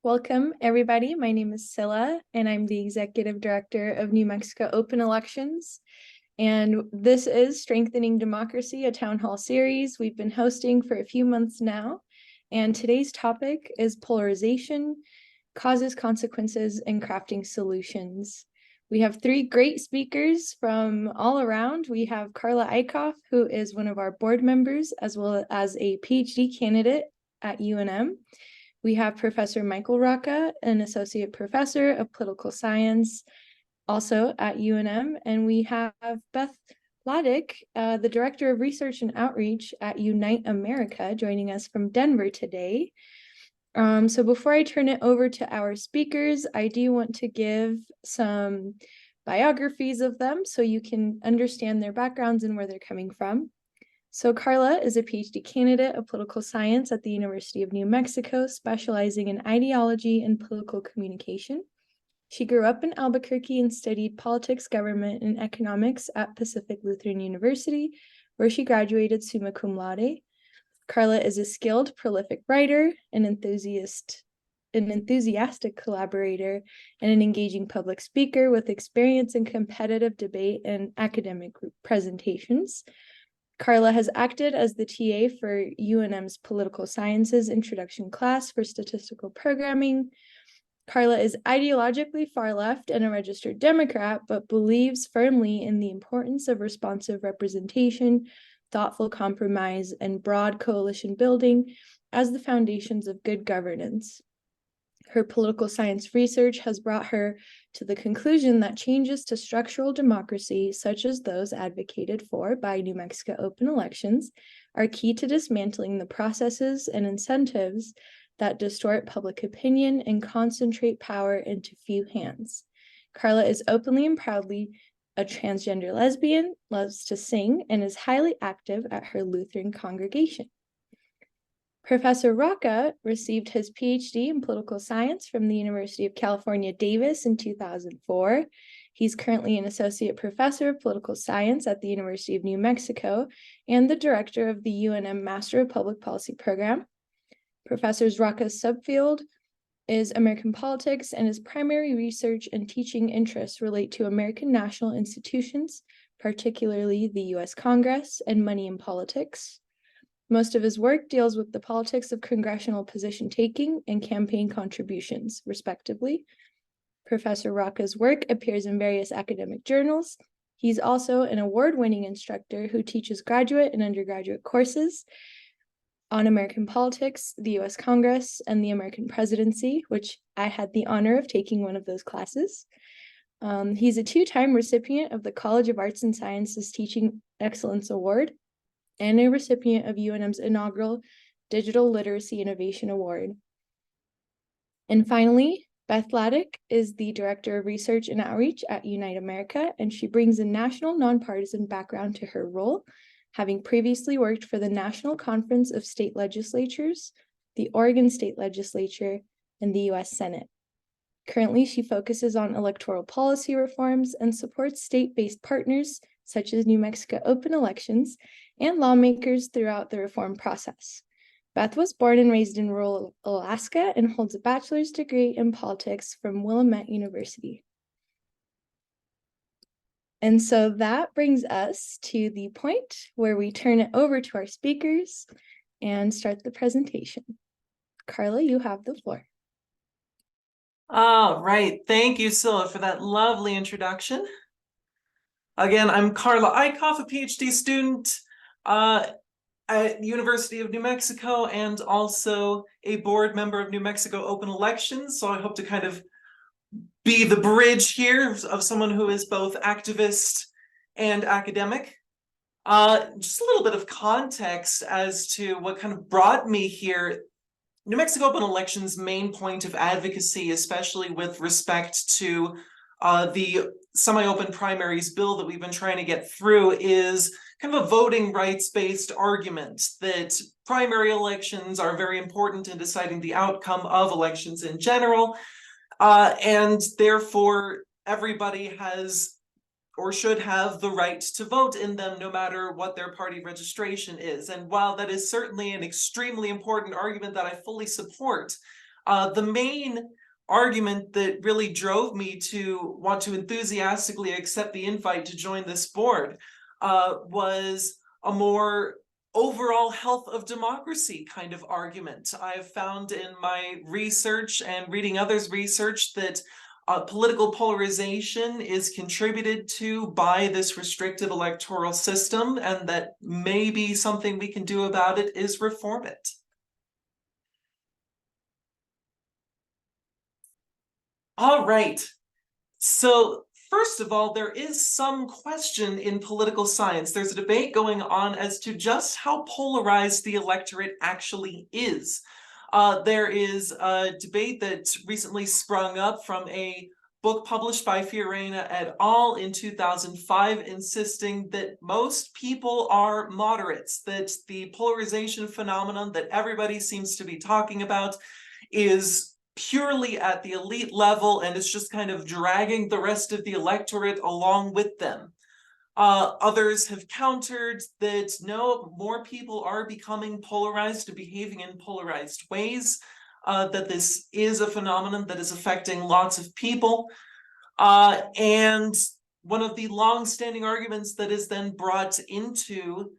Welcome, everybody. My name is Scylla, and I'm the Executive Director of New Mexico Open Elections. And this is Strengthening Democracy, a town hall series we've been hosting for a few months now. And today's topic is polarization, causes, consequences, and crafting solutions. We have three great speakers from all around. We have Karla Eickhoff, who is one of our board members, as well as a PhD candidate at UNM. We have Professor Michael Rocca, an associate professor of political science, also at UNM. And we have Beth, Hladick, the director of research and outreach at Unite America, joining us from Denver today. So before I turn it over to our speakers, I do want to give some biographies of them so you can understand their backgrounds and where they're coming from. So Karla is a PhD candidate of political science at the University of New Mexico, specializing in ideology and political communication. She grew up in Albuquerque and studied politics, government, and economics at Pacific Lutheran University, where she graduated summa cum laude. Karla is a skilled, prolific writer, an enthusiastic collaborator, and an engaging public speaker with experience in competitive debate and academic presentations. Karla has acted as the TA for UNM's Political Sciences Introduction class for statistical programming. Karla is ideologically far left and a registered Democrat, but believes firmly in the importance of responsive representation, thoughtful compromise, and broad coalition building as the foundations of good governance. Her political science research has brought her to the conclusion that changes to structural democracy, such as those advocated for by New Mexico Open Elections, are key to dismantling the processes and incentives that distort public opinion and concentrate power into few hands. Karla is openly and proudly a transgender lesbian, loves to sing, and is highly active at her Lutheran congregation. Professor Rocca received his PhD in political science from the University of California, Davis in 2004. He's currently an associate professor of political science at the University of New Mexico and the director of the UNM Master of Public Policy program. Professor Rocca's subfield is American politics, and his primary research and teaching interests relate to American national institutions, particularly the U.S. Congress and money in politics. Most of his work deals with the politics of congressional position taking and campaign contributions, respectively. Professor Rocca's work appears in various academic journals. He's also an award-winning instructor who teaches graduate and undergraduate courses on American politics, the U.S. Congress, and the American presidency, which I had the honor of taking one of those classes. He's a two-time recipient of the College of Arts and Sciences Teaching Excellence Award and a recipient of UNM's inaugural Digital Literacy Innovation Award. And finally, Beth Hladick is the Director of Research and Outreach at Unite America, and she brings a national nonpartisan background to her role, having previously worked for the National Conference of State Legislatures, the Oregon State Legislature, and the U.S. Senate. Currently, she focuses on electoral policy reforms and supports state-based partners such as New Mexico Open Elections and lawmakers throughout the reform process. Beth was born and raised in rural Alaska and holds a bachelor's degree in politics from Willamette University. And so that brings us to the point where we turn it over to our speakers and start the presentation. Karla, you have the floor. All right. Thank you, Scylla, for that lovely introduction. Again, I'm Karla Eickhoff, a PhD student at the University of New Mexico and also a board member of New Mexico Open Elections. So I hope to kind of be the bridge here of someone who is both activist and academic. Just a little bit of context as to what kind of brought me here. New Mexico Open Elections' main point of advocacy, especially with respect to the semi-open primaries bill that we've been trying to get through, is kind of a voting rights-based argument that primary elections are very important in deciding the outcome of elections in general, and therefore everybody has or should have the right to vote in them no matter what their party registration is. And while that is certainly an extremely important argument that I fully support, The main argument that really drove me to want to enthusiastically accept the invite to join this board was a more overall health of democracy kind of argument. I have found in my research and reading others' research that political polarization is contributed to by this restrictive electoral system, and that maybe something we can do about it is reform it. All right. So first of all, there is some question in political science. There's a debate going on as to just how polarized the electorate actually is. There is a debate that recently sprung up from a book published by Fiorina et al. In 2005, insisting that most people are moderates, that the polarization phenomenon that everybody seems to be talking about is purely at the elite level, and it's just kind of dragging the rest of the electorate along with them. Others have countered that no, more people are becoming polarized and behaving in polarized ways, that this is a phenomenon that is affecting lots of people. And one of the long-standing arguments that is then brought into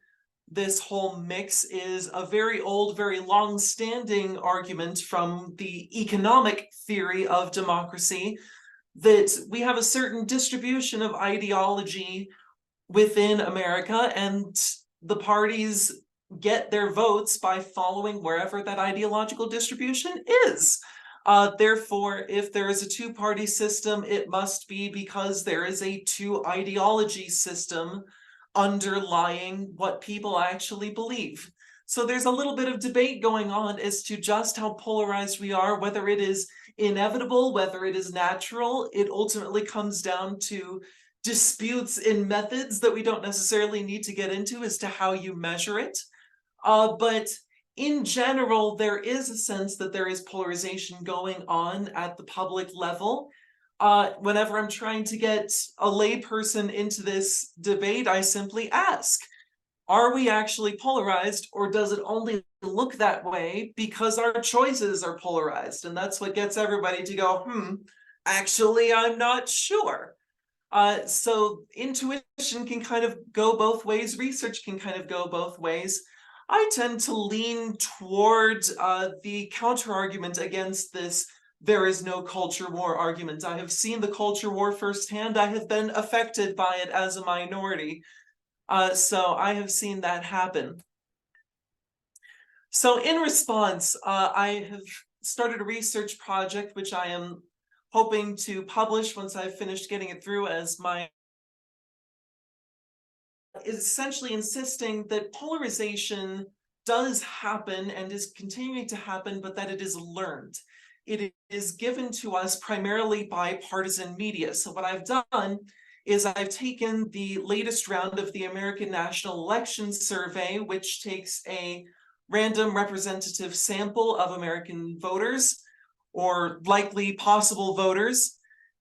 this whole mix is a very old, very long-standing argument from the economic theory of democracy, that we have a certain distribution of ideology within America, and the parties get their votes by following wherever that ideological distribution is. Therefore, if there is a two-party system, it must be because there is a two-ideology system underlying what people actually believe. So there's a little bit of debate going on as to just how polarized we are, whether it is inevitable, whether it is natural. It ultimately comes down to disputes in methods that we don't necessarily need to get into as to how you measure it. But in general, there is a sense that there is polarization going on at the public level. Whenever I'm trying to get a layperson into this debate, I simply ask, are we actually polarized, or does it only look that way because our choices are polarized? And that's what gets everybody to go, actually, I'm not sure. So intuition can kind of go both ways. Research can kind of go both ways. I tend to lean toward the counter-argument against this there is no culture war argument. I have seen the culture war firsthand. I have been affected by it as a minority. So I have seen that happen. So in response, I have started a research project, which I am hoping to publish once I've finished getting it through as my, is essentially insisting that polarization does happen and is continuing to happen, but that it is learned. It is given to us primarily by partisan media. So what I've done is I've taken the latest round of the American National Election Survey, which takes a random representative sample of American voters, or likely possible voters,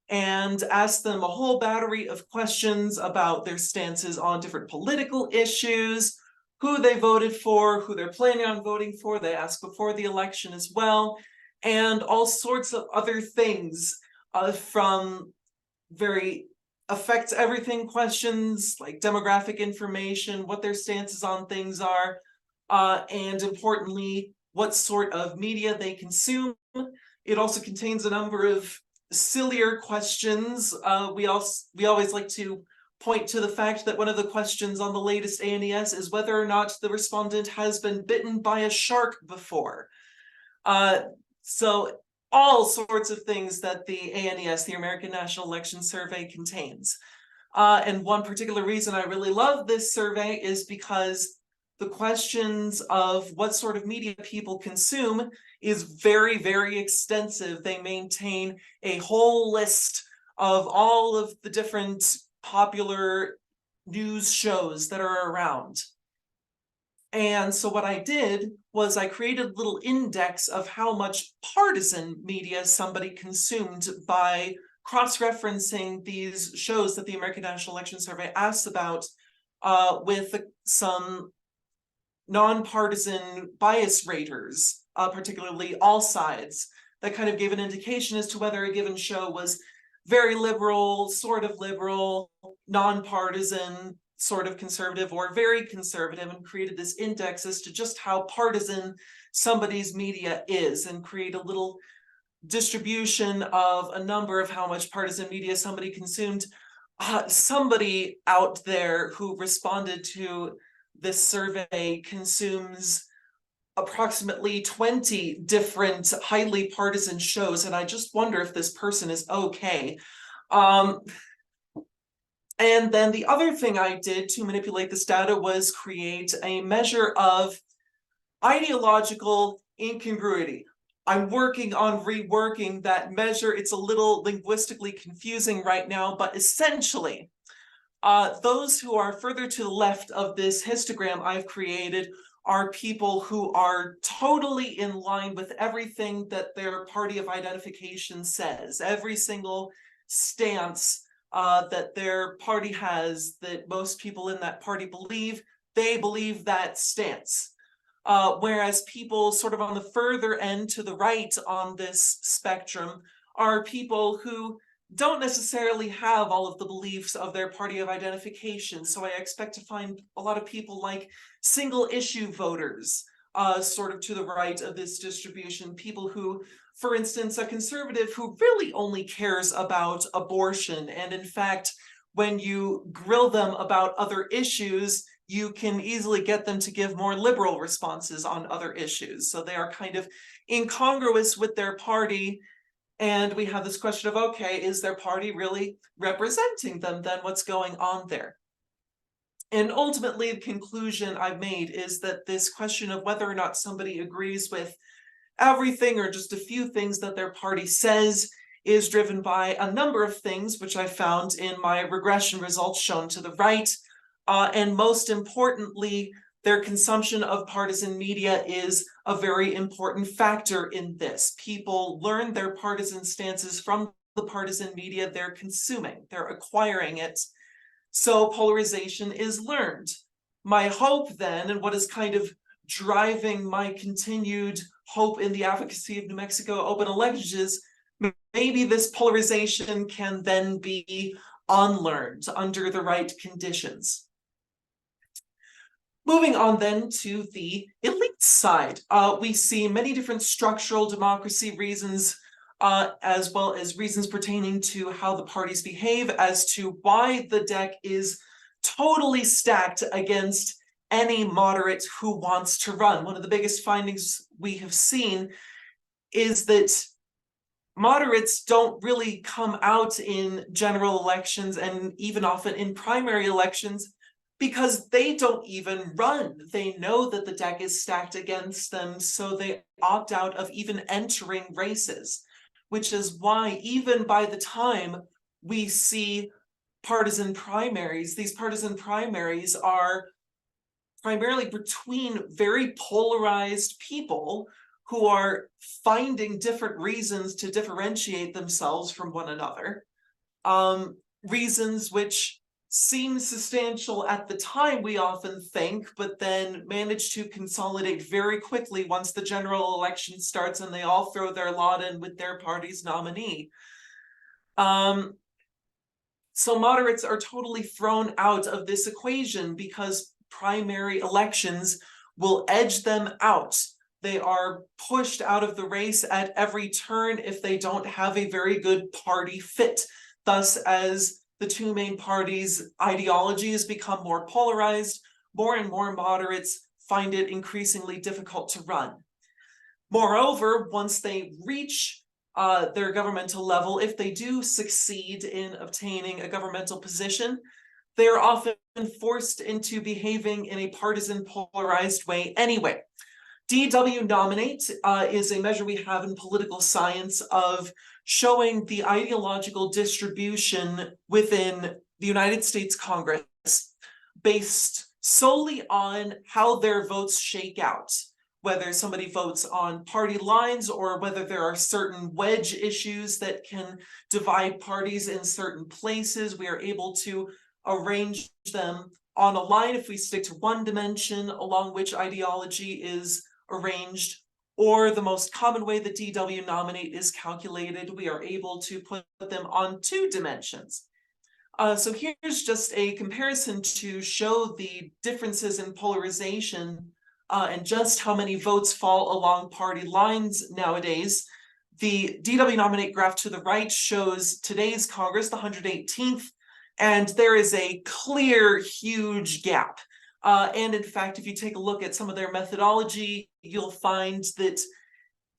and asked them a whole battery of questions about their stances on different political issues, who they voted for, who they're planning on voting for. They asked before the election as well, and all sorts of other things, from very affects everything questions like demographic information, what their stances on things are, and importantly, what sort of media they consume. It also contains a number of sillier questions. We always like to point to the fact that one of the questions on the latest ANES is whether or not the respondent has been bitten by a shark before. So all sorts of things that the ANES, the American National Election Survey, contains. And one particular reason I really love this survey is because the questions of what sort of media people consume is very, very extensive. They maintain a whole list of all of the different popular news shows that are around. And so what I did was I created a little index of how much partisan media somebody consumed by cross-referencing these shows that the American National Election Survey asks about with some nonpartisan bias raters, particularly all sides. that kind of gave an indication as to whether a given show was very liberal, sort of liberal, nonpartisan, sort of conservative, or very conservative, and created this index as to just how partisan somebody's media is, and create a little distribution of a number of how much partisan media somebody consumed. Somebody out there who responded to this survey consumes approximately 20 different highly partisan shows, and I just wonder if this person is okay. And then the other thing I did to manipulate this data was create a measure of ideological incongruity. I'm working on reworking that measure. It's a little linguistically confusing right now, but essentially, those who are further to the left of this histogram I've created are people who are totally in line with everything that their party of identification says. Every single stance that their party has, that most people in that party believe, they believe that stance. Whereas people sort of on the further end to the right on this spectrum are people who don't necessarily have all of the beliefs of their party of identification. So I expect to find a lot of people like single issue voters, sort of to the right of this distribution, people who, for instance, a conservative who really only cares about abortion. And in fact, when you grill them about other issues, you can easily get them to give more liberal responses on other issues. So they are kind of incongruous with their party. And we have this question of, okay, is their party really representing them? Then what's going on there? And ultimately, the conclusion I've made is that this question of whether or not somebody agrees with everything or just a few things that their party says is driven by a number of things, which I found in my regression results shown to the right. And most importantly, their consumption of partisan media is a very important factor in this. People learn their partisan stances from the partisan media they're consuming, they're acquiring it. So polarization is learned. My hope then, and what is kind of driving my continued hope in the advocacy of New Mexico open elections, maybe this polarization can then be unlearned under the right conditions. Moving on then to the elite side, we see many different structural democracy reasons, as well as reasons pertaining to how the parties behave as to why the deck is totally stacked against any moderate who wants to run. One of the biggest findings we have seen is that moderates don't really come out in general elections and even often in primary elections because they don't even run. They know that the deck is stacked against them, so they opt out of even entering races, which is why even by the time we see partisan primaries, these partisan primaries are primarily between very polarized people who are finding different reasons to differentiate themselves from one another. Reasons which seem substantial at the time, we often think, but then manage to consolidate very quickly once the general election starts and they all throw their lot in with their party's nominee. So moderates are totally thrown out of this equation because primary elections will edge them out. They are pushed out of the race at every turn if they don't have a very good party fit. Thus, as the two main parties' ideologies become more polarized, more and more moderates find it increasingly difficult to run. Moreover, once they reach their governmental level, if they do succeed in obtaining a governmental position, they are often forced into behaving in a partisan, polarized way anyway. DW Nominate is a measure we have in political science of showing the ideological distribution within the United States Congress based solely on how their votes shake out, whether somebody votes on party lines or whether there are certain wedge issues that can divide parties in certain places. We are able to arrange them on a line if we stick to one dimension along which ideology is arranged, or the most common way the DW nominate is calculated, we are able to put them on 2 dimensions. So here's just a comparison to show the differences in polarization and just how many votes fall along party lines nowadays. The DW nominate graph to the right shows today's Congress, the 118th, and there is a clear, huge gap. And in fact, if you take a look at some of their methodology, you'll find that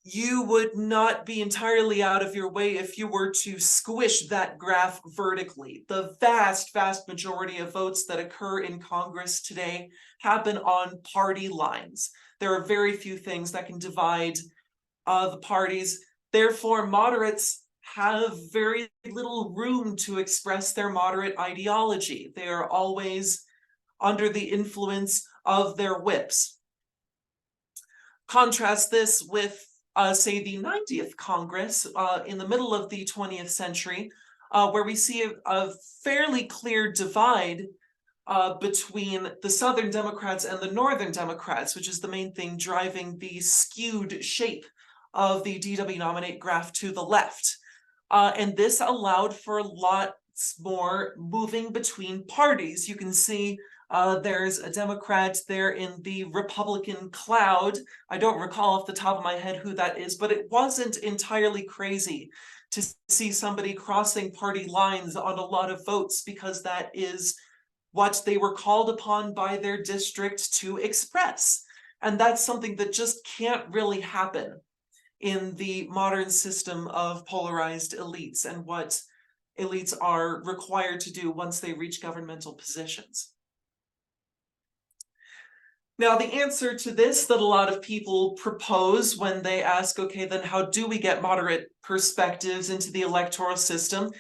you would not be entirely out of your way if you were to squish that graph vertically. The vast, vast majority of votes that occur in Congress today happen on party lines. There are very few things that can divide the parties. Therefore, moderates have very little room to express their moderate ideology. They are always under the influence of their whips. Contrast this with say the 90th Congress in the middle of the 20th century, where we see a fairly clear divide between the Southern Democrats and the Northern Democrats, which is the main thing driving the skewed shape of the DW nominate graph to the left. And this allowed for lots more moving between parties. You can see there's a Democrat there in the Republican cloud. I don't recall off the top of my head who that is, but it wasn't entirely crazy to see somebody crossing party lines on a lot of votes, because that is what they were called upon by their district to express. And that's something that just can't really happen in the modern system of polarized elites and what elites are required to do once they reach governmental positions. Now, the answer to this that a lot of people propose when they ask, okay, then how do we get moderate perspectives into the electoral system,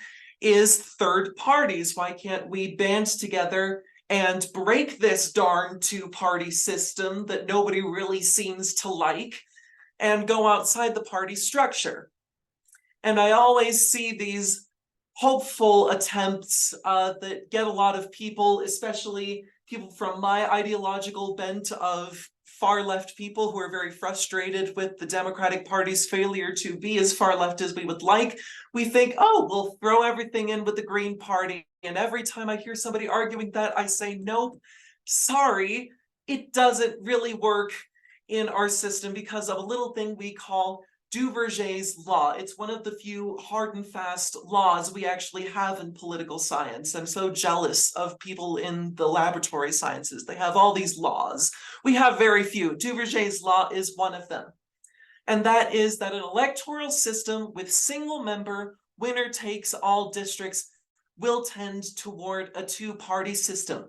is third parties. Why can't we band together and break this darn two-party system that nobody really seems to like and go outside the party structure? And I always see these hopeful attempts that get a lot of people, especially people from my ideological bent of far left people who are very frustrated with the Democratic Party's failure to be as far left as we would like. We think, oh, we'll throw everything in with the Green Party. And every time I hear somebody arguing that, I say, nope, sorry, it doesn't really work in our system because of a little thing we call Duverger's law. It's one of the few hard and fast laws we actually have in political science. I'm so jealous of people in the laboratory sciences. They have all these laws. We have very few. Duverger's law is one of them. And that is that an electoral system with single member, winner takes all districts will tend toward a two-party system.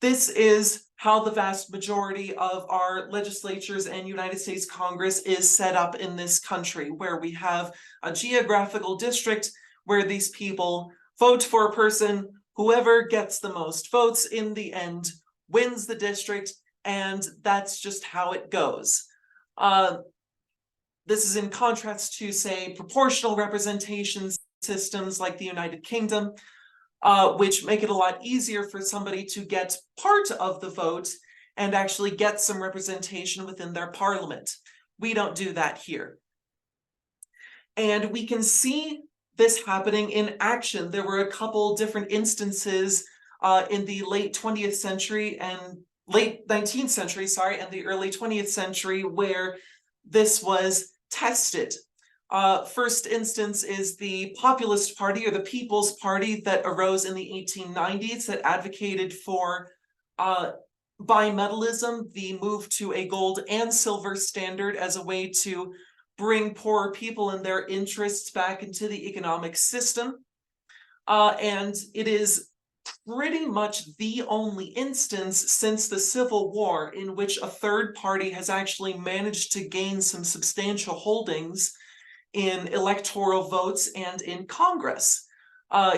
This is how the vast majority of our legislatures and United States Congress is set up in this country, where we have a geographical district where these people vote for a person. Whoever gets the most votes in the end wins the district, and that's just how it goes. This is in contrast to, say, proportional representation systems like the United Kingdom, which make it a lot easier for somebody to get part of the vote and actually get some representation within their parliament. We don't do that here. And we can see this happening in action. There were a couple different instances in the late 20th century and late 19th century, and the early 20th century where this was tested. First instance is the Populist Party, or the People's Party, that arose in the 1890s that advocated for bimetallism, the move to a gold and silver standard as a way to bring poorer people and their interests back into the economic system. And it is pretty much the only instance since the Civil War in which a third party has actually managed to gain some substantial holdings in electoral votes and in Congress.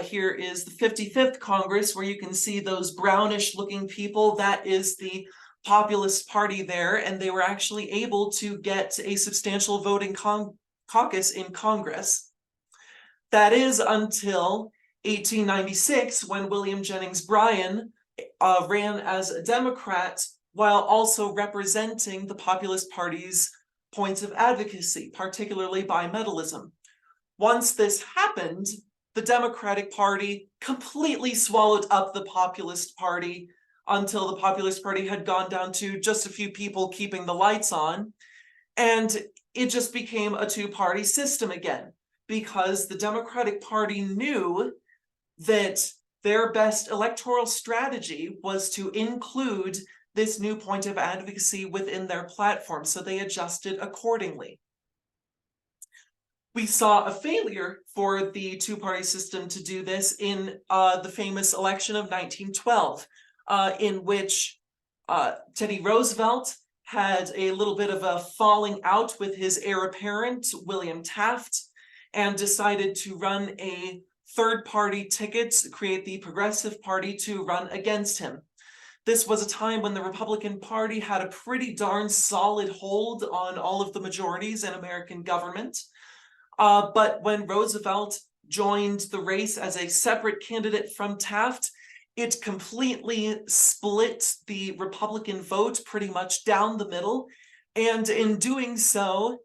Here is the 55th Congress, where you can see those brownish looking people. That is the Populist Party there, and they were actually able to get a substantial voting caucus in Congress. That is until 1896, when William Jennings Bryan ran as a Democrat while also representing the Populist Party's points of advocacy, particularly bimetallism. Once this happened, the Democratic Party completely swallowed up the Populist Party until the Populist Party had gone down to just a few people keeping the lights on. And it just became a two-party system again, because the Democratic Party knew that their best electoral strategy was to include this new point of advocacy within their platform, so they adjusted accordingly. We saw a failure for the two-party system to do this in the famous election of 1912, in which Teddy Roosevelt had a little bit of a falling out with his heir apparent, William Taft, and decided to run a third-party ticket, create the Progressive Party to run against him. This was a time when the Republican Party had a pretty darn solid hold on all of the majorities in American government. But when Roosevelt joined the race as a separate candidate from Taft, it completely split the Republican vote pretty much down the middle, and in doing so,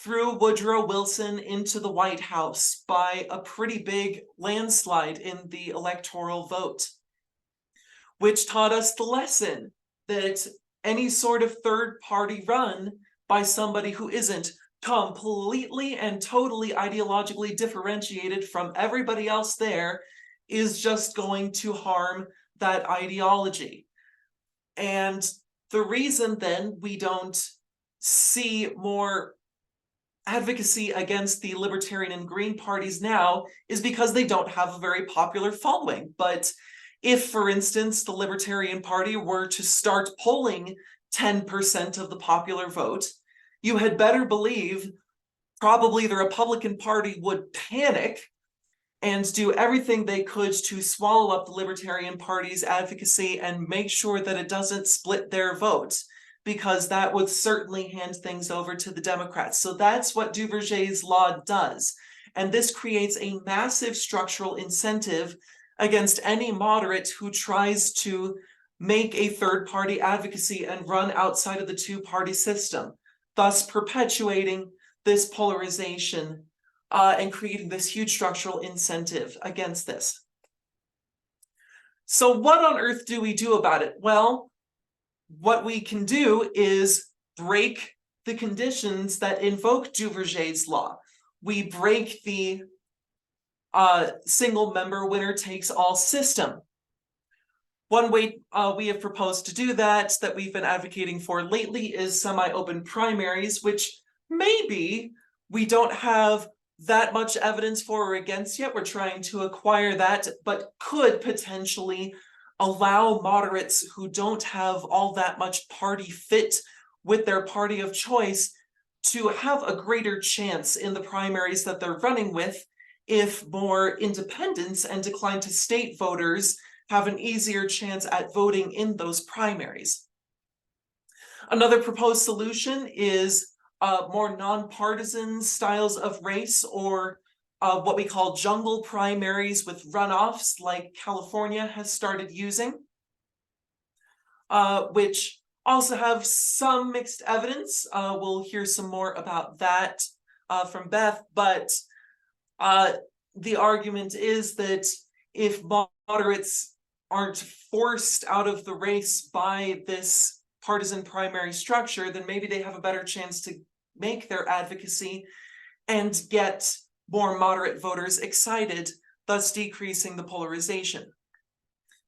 threw Woodrow Wilson into the White House by a pretty big landslide in the electoral vote, which taught us the lesson that any sort of third-party run by somebody who isn't completely and totally ideologically differentiated from everybody else there is just going to harm that ideology. And the reason then we don't see more advocacy against the Libertarian and Green parties now is because they don't have a very popular following. But if, for instance, the Libertarian Party were to start polling 10% of the popular vote, you had better believe probably the Republican Party would panic and do everything they could to swallow up the Libertarian Party's advocacy and make sure that it doesn't split their vote, because that would certainly hand things over to the Democrats. So that's what Duverger's law does. And this creates a massive structural incentive against any moderate who tries to make a third-party advocacy and run outside of the two-party system, thus perpetuating this polarization and creating this huge structural incentive against this. So what on earth do we do about it? Well, what we can do is break the conditions that invoke Duverger's law. We break the single-member winner-takes-all system. One way we have proposed to do that we've been advocating for lately is semi-open primaries, which maybe we don't have that much evidence for or against yet. We're trying to acquire that, but could potentially allow moderates who don't have all that much party fit with their party of choice to have a greater chance in the primaries that they're running with, if more independents and decline to state voters have an easier chance at voting in those primaries. Another proposed solution is more nonpartisan styles of race, or what we call jungle primaries with runoffs, like California has started using, which also have some mixed evidence. We'll hear some more about that from Beth, but the argument is that if moderates aren't forced out of the race by this partisan primary structure, then maybe they have a better chance to make their advocacy and get more moderate voters excited, thus decreasing the polarization.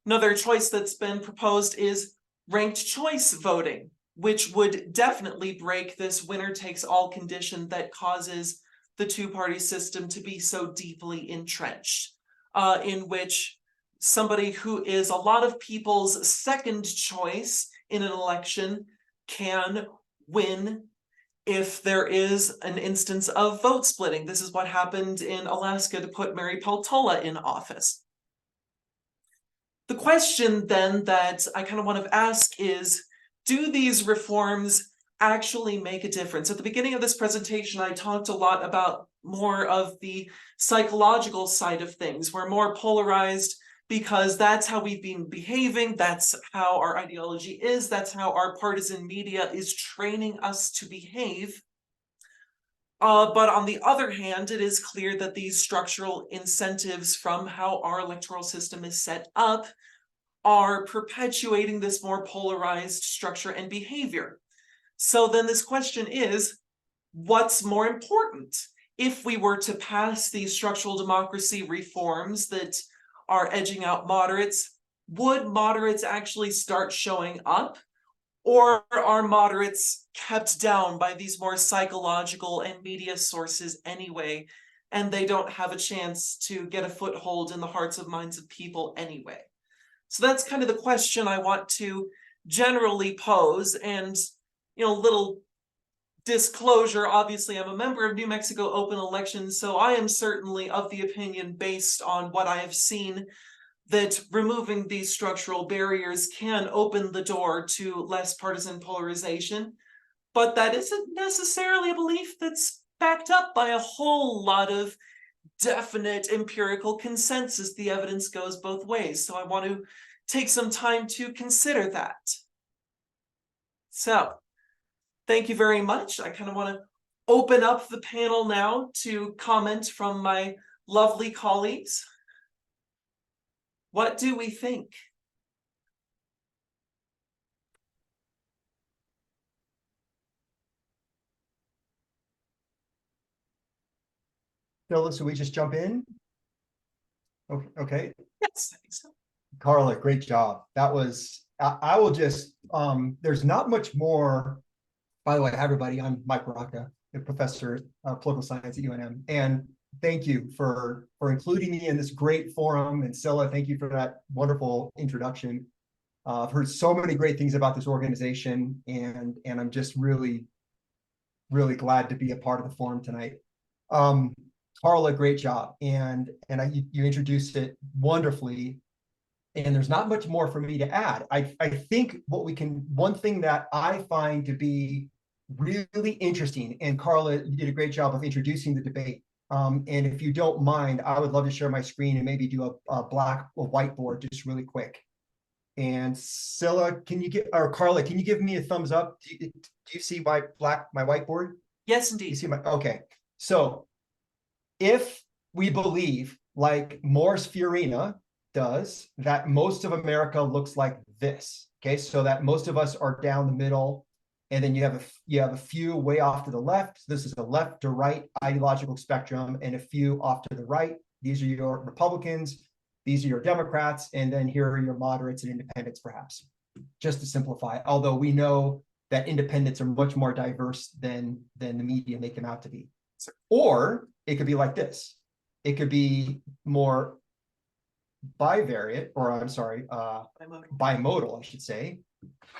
Another choice that's been proposed is ranked choice voting, which would definitely break this winner-takes-all condition that causes the two-party system to be so deeply entrenched, in which somebody who is a lot of people's second choice in an election can win if there is an instance of vote splitting. This is what happened in Alaska to put Mary Peltola in office. The question then that I kind of want to ask is, do these reforms actually make a difference? At the beginning of this presentation, I talked a lot about more of the psychological side of things. We're more polarized because that's how we've been behaving, that's how our ideology is, that's how our partisan media is training us to behave. But on the other hand, it is clear that these structural incentives from how our electoral system is set up are perpetuating this more polarized structure and behavior. So then this question is, what's more important? If we were to pass these structural democracy reforms that are edging out moderates, would moderates actually start showing up? Or are moderates kept down by these more psychological and media sources anyway, and they don't have a chance to get a foothold in the hearts and minds of people anyway? So that's kind of the question I want to generally pose. And, little disclosure, obviously I'm a member of New Mexico Open Elections, so I am certainly of the opinion, based on what I have seen, that removing these structural barriers can open the door to less partisan polarization. But that isn't necessarily a belief that's backed up by a whole lot of definite empirical consensus. The evidence goes both ways. So I want to take some time to consider that. So thank you very much. I kind of want to open up the panel now to comment from my lovely colleagues. What do we think? Phyllis, should we just jump in? Okay. Yes, I think so. Karla, great job. That was, I will just, there's not much more. By the way, hi everybody, I'm Mike Rocca, a professor of political science at UNM. And thank you for including me in this great forum. And Scylla, thank you for that wonderful introduction. I've heard so many great things about this organization, and I'm just really, really glad to be a part of the forum tonight. Karla, great job. And you introduced it wonderfully. And there's not much more for me to add. I think one thing that I find to be really interesting, and Karla, you did a great job of introducing the debate. And if you don't mind, I would love to share my screen and maybe do a whiteboard just really quick. And Scylla, or Karla, can you give me a thumbs up? Do you see my whiteboard? Yes, indeed. You see okay. So if we believe, like Morris Fiorina does, that most of America looks like this, okay, so that most of us are down the middle, and then you have a few way off to the left. This is a left to right ideological spectrum, and a few off to the right. These are your Republicans, these are your Democrats, and then here are your moderates and independents, perhaps, just to simplify, although we know that independents are much more diverse than the media make them out to be. Or it could be like this. It could be more bivariate, or I'm sorry, bimodal, I should say,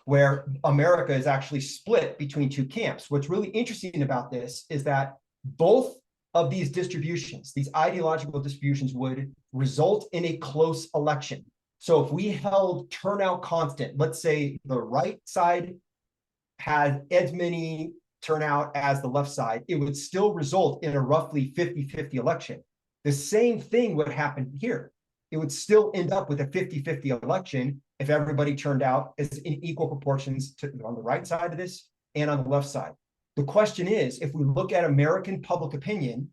where America is actually split between two camps. What's really interesting about this is that both of these distributions, these ideological distributions, would result in a close election. So if we held turnout constant, let's say the right side had as many turnout as the left side, it would still result in a roughly 50-50 election. The same thing would happen here. It would still end up with a 50-50 election if everybody turned out as in equal proportions on the right side of this and on the left side. The question is, if we look at American public opinion,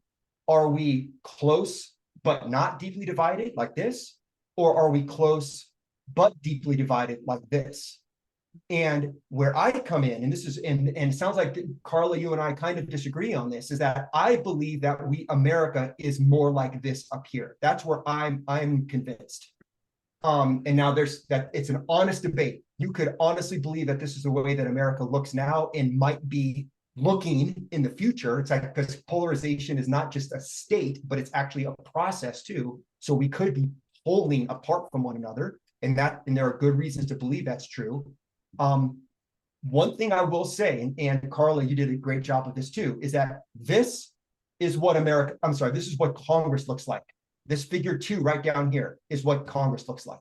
are we close but not deeply divided like this? Or are we close but deeply divided like this? And where I come in, and this is, and it sounds like Karla, you and I kind of disagree on this, is that I believe that America is more like this up here. That's where I'm convinced. And now it's an honest debate. You could honestly believe that this is the way that America looks now and might be looking in the future. It's like, because polarization is not just a state, but it's actually a process too. So we could be holding apart from one another, and there are good reasons to believe that's true. One thing I will say, and Karla, you did a great job of this too, is that this is what this is what Congress looks like. This figure 2 right down here is what Congress looks like.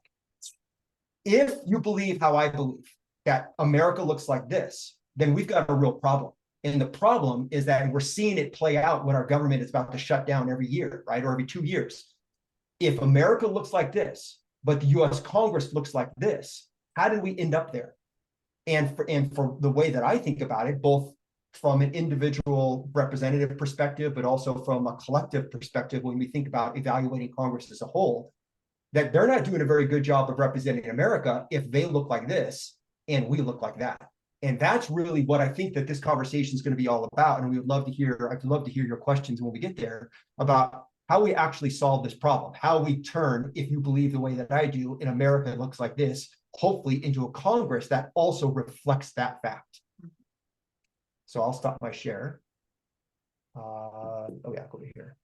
If you believe how I believe, that America looks like this, then we've got a real problem. And the problem is that we're seeing it play out when our government is about to shut down every year, right? Or every 2 years. If America looks like this, but the US Congress looks like this, how did we end up there? And for the way that I think about it, both from an individual representative perspective, but also from a collective perspective, when we think about evaluating Congress as a whole, that they're not doing a very good job of representing America if they look like this and we look like that. And that's really what I think that this conversation is going to be all about. And we would love to hear, I'd love to hear your questions when we get there about how we actually solve this problem, how we turn, if you believe the way that I do, in America looks like this, hopefully into a Congress that also reflects that fact. So I'll stop my share. Oh yeah, go to here.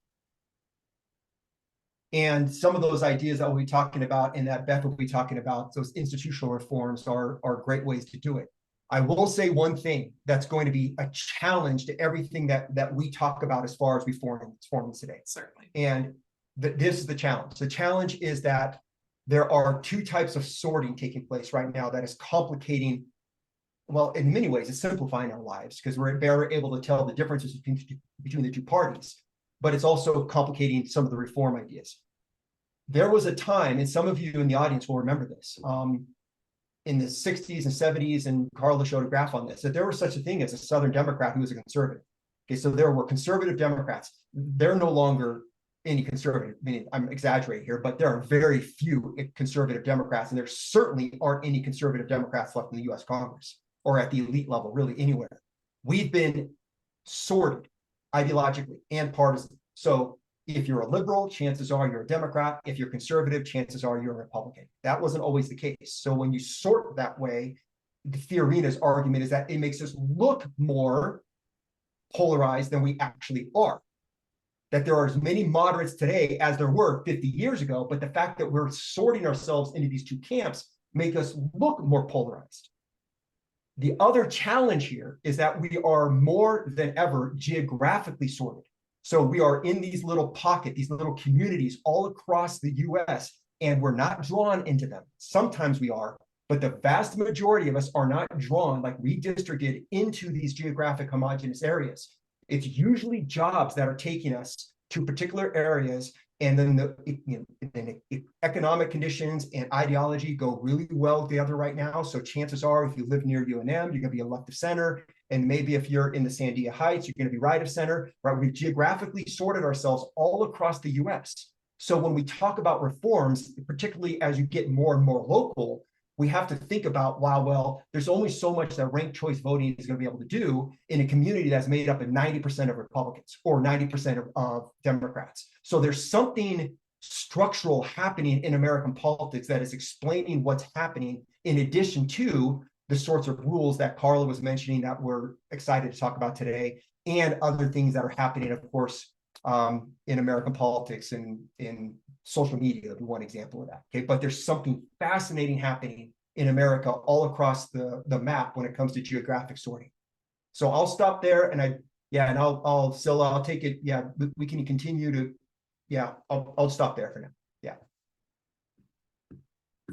And some of those ideas that we'll be talking about and that Beth will be talking about, those institutional reforms are great ways to do it. I will say one thing that's going to be a challenge to everything that we talk about as far as reforms today. Certainly. And this is the challenge. The challenge is that there are two types of sorting taking place right now that is complicating, well, in many ways, it's simplifying our lives because we're better able to tell the differences between the two parties, but it's also complicating some of the reform ideas. There was a time, and some of you in the audience will remember this, in the 60s and 70s, and Karla showed a graph on this, that there was such a thing as a Southern Democrat who was a conservative. Okay, so there were conservative Democrats. They're no longer any conservative, I mean, I'm exaggerating here, but there are very few conservative Democrats, and there certainly aren't any conservative Democrats left in the US Congress or at the elite level, really anywhere. We've been sorted ideologically and partisan. So if you're a liberal, chances are you're a Democrat. If you're conservative, chances are you're a Republican. That wasn't always the case. So when you sort that way, the Fiorina's argument is that it makes us look more polarized than we actually are. That there are as many moderates today as there were 50 years ago, but the fact that we're sorting ourselves into these two camps make us look more polarized. The other challenge here is that we are more than ever geographically sorted. So we are in these little pockets, these little communities all across the US, and we're not drawn into them. Sometimes we are, but the vast majority of us are not drawn, like redistricted, into these geographic homogeneous areas. It's usually jobs that are taking us to particular areas, and then the economic conditions and ideology go really well together right now. So chances are, if you live near UNM, you're going to be left of center. And maybe if you're in the Sandia Heights, you're going to be right of center, right? We've geographically sorted ourselves all across the US. So when we talk about reforms, particularly as you get more and more local, we have to think about, wow, well, there's only so much that ranked choice voting is going to be able to do in a community that's made up of 90% of Republicans or 90% of Democrats. So there's something structural happening in American politics that is explaining what's happening, in addition to the sorts of rules that Karla was mentioning that we're excited to talk about today, and other things that are happening, of course, in American politics and in social media would be one example of that. Okay, but there's something fascinating happening in America all across the map when it comes to geographic sorting. So I'll stop there, and I'll take it. Yeah, we can continue to. Yeah, I'll stop there for now. Yeah.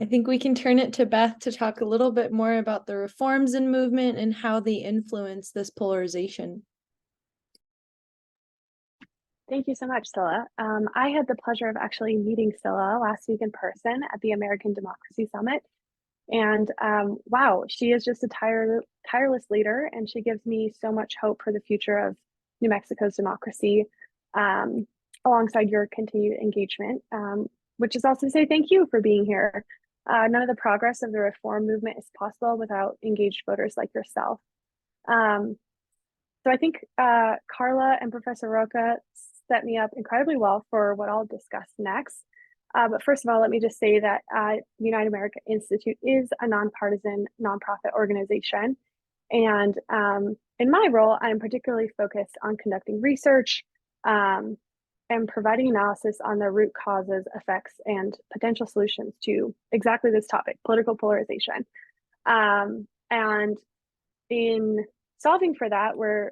I think we can turn it to Beth to talk a little bit more about the reforms in movement and how they influence this polarization. Thank you so much, Scylla. I had the pleasure of actually meeting Scylla last week in person at the American Democracy Summit. And wow, she is just a tireless leader, and she gives me so much hope for the future of New Mexico's democracy, alongside your continued engagement, which is also to say thank you for being here. None of the progress of the reform movement is possible without engaged voters like yourself. So I think Karla and Professor Rocca set me up incredibly well for what I'll discuss next. But first of all, let me just say that the United America Institute is a nonpartisan nonprofit organization. And in my role, I'm particularly focused on conducting research and providing analysis on the root causes, effects, and potential solutions to exactly this topic, political polarization. And in solving for that, we're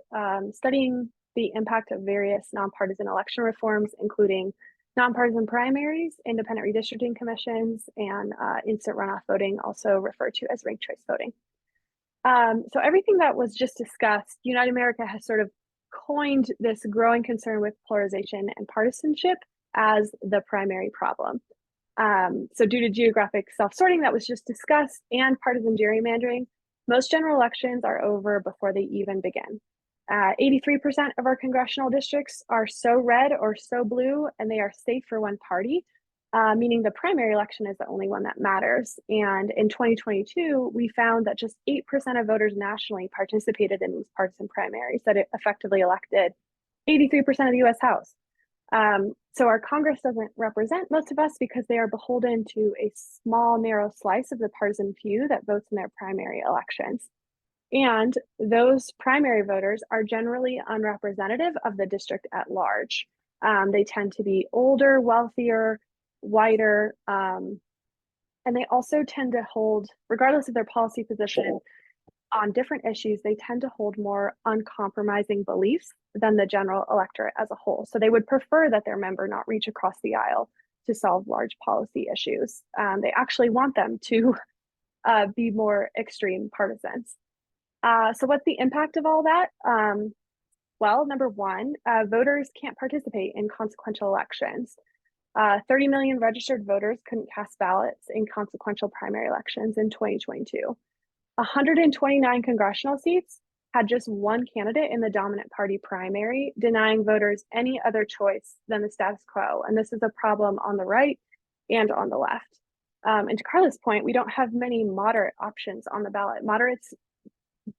studying the impact of various nonpartisan election reforms, including nonpartisan primaries, independent redistricting commissions, and instant runoff voting, also referred to as ranked choice voting. So everything that was just discussed, United America has sort of coined this growing concern with polarization and partisanship as the primary problem. So due to geographic self-sorting that was just discussed and partisan gerrymandering, most general elections are over before they even begin. 83% of our congressional districts are so red or so blue, and they are safe for one party, meaning the primary election is the only one that matters. And in 2022, we found that just 8% of voters nationally participated in these partisan primaries, that it effectively elected 83% of the US House. So our Congress doesn't represent most of us because they are beholden to a small, narrow slice of the partisan few that votes in their primary elections. And those primary voters are generally unrepresentative of the district at large. They tend to be older, wealthier, whiter, and they also tend to hold, regardless of their policy position on different issues, they tend to hold more uncompromising beliefs than the general electorate as a whole. So they would prefer that their member not reach across the aisle to solve large policy issues. They actually want them to be more extreme partisans. So what's the impact of all that? Well, number one, voters can't participate in consequential elections. 30 million registered voters couldn't cast ballots in consequential primary elections in 2022. 129 congressional seats had just one candidate in the dominant party primary, denying voters any other choice than the status quo. And this is a problem on the right and on the left. And to Karla's point, we don't have many moderate options on the ballot. Moderates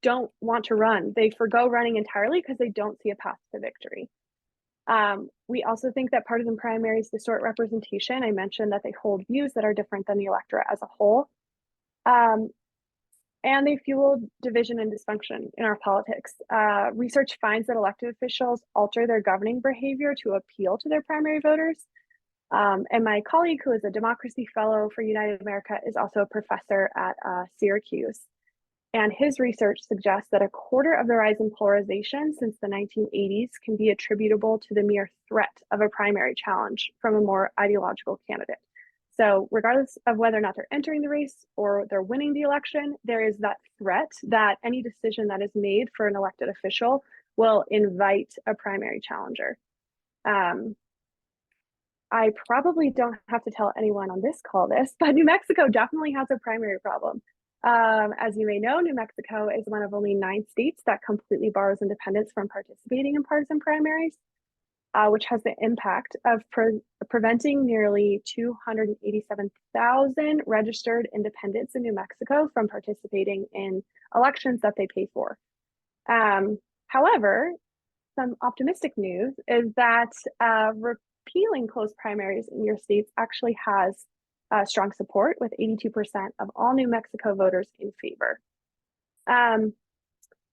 don't want to run. They forgo running entirely because they don't see a path to victory. We also think that partisan primaries distort representation. I mentioned that they hold views that are different than the electorate as a whole. And they fuel division and dysfunction in our politics. Research finds that elected officials alter their governing behavior to appeal to their primary voters. And my colleague, who is a democracy fellow for United America, is also a professor at Syracuse. And his research suggests that a quarter of the rise in polarization since the 1980s can be attributable to the mere threat of a primary challenge from a more ideological candidate. So regardless of whether or not they're entering the race or they're winning the election, there is that threat that any decision that is made for an elected official will invite a primary challenger. I probably don't have to tell anyone on this call this, but New Mexico definitely has a primary problem. As you may know, New Mexico is one of only 9 states that completely bars independents from participating in partisan primaries, which has the impact of preventing nearly 287,000 registered independents in New Mexico from participating in elections that they pay for. However, some optimistic news is that repealing closed primaries in your states actually has strong support, with 82% of all New Mexico voters in favor.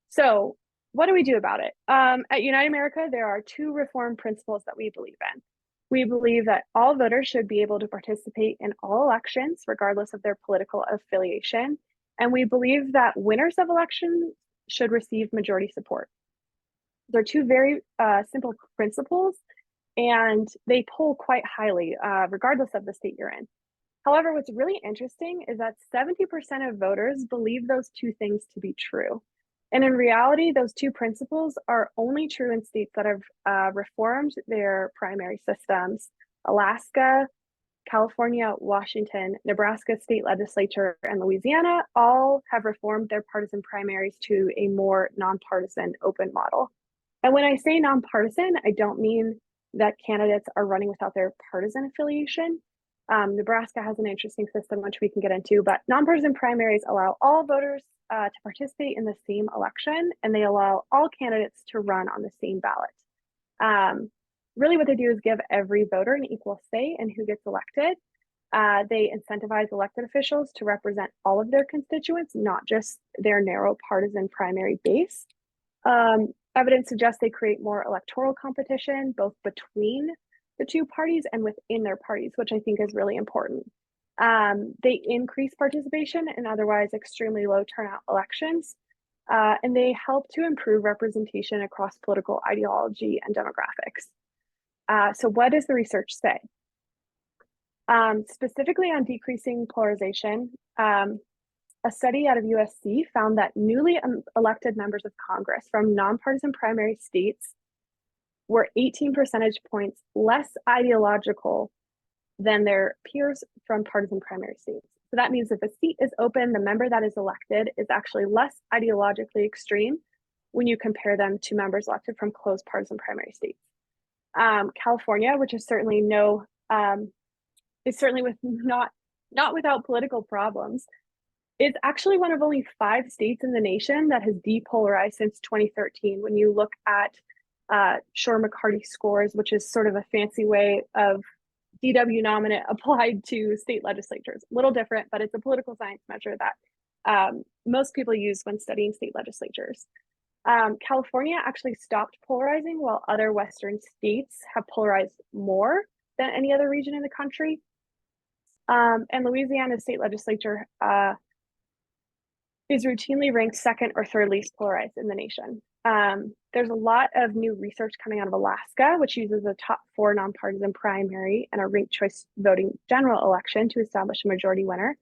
So what do we do about it? At United America, there are 2 reform principles that we believe in. We believe that all voters should be able to participate in all elections, regardless of their political affiliation. And we believe that winners of elections should receive majority support. They're 2 very simple principles, and they poll quite highly, regardless of the state you're in. However, what's really interesting is that 70% of voters believe those 2 things to be true. And in reality, those 2 principles are only true in states that have reformed their primary systems. Alaska, California, Washington, Nebraska state legislature, and Louisiana all have reformed their partisan primaries to a more nonpartisan open model. And when I say nonpartisan, I don't mean that candidates are running without their partisan affiliation. Nebraska has an interesting system, which we can get into, but nonpartisan primaries allow all voters to participate in the same election, and they allow all candidates to run on the same ballot. Really what they do is give every voter an equal say in who gets elected. They incentivize elected officials to represent all of their constituents, not just their narrow partisan primary base. Evidence suggests they create more electoral competition, both between the 2 parties and within their parties, which I think is really important. They increase participation in otherwise extremely low turnout elections, and they help to improve representation across political ideology and demographics. So what does the research say? Specifically on decreasing polarization, a study out of USC found that newly elected members of Congress from nonpartisan primary states were 18 percentage points less ideological than their peers from partisan primary states. So that means if a seat is open, the member that is elected is actually less ideologically extreme when you compare them to members elected from closed partisan primary states. California, which is certainly with not without political problems, is actually one of only 5 states in the nation that has depolarized since 2013. When you look at Shor-McCarty scores, which is sort of a fancy way of DW nominate applied to state legislatures. A little different, but it's a political science measure that most people use when studying state legislatures. California actually stopped polarizing, while other Western states have polarized more than any other region in the country. And Louisiana's state legislature is routinely ranked 2nd or 3rd least polarized in the nation. There's a lot of new research coming out of Alaska, which uses a top 4 nonpartisan primary and a ranked choice voting general election to establish a majority winner.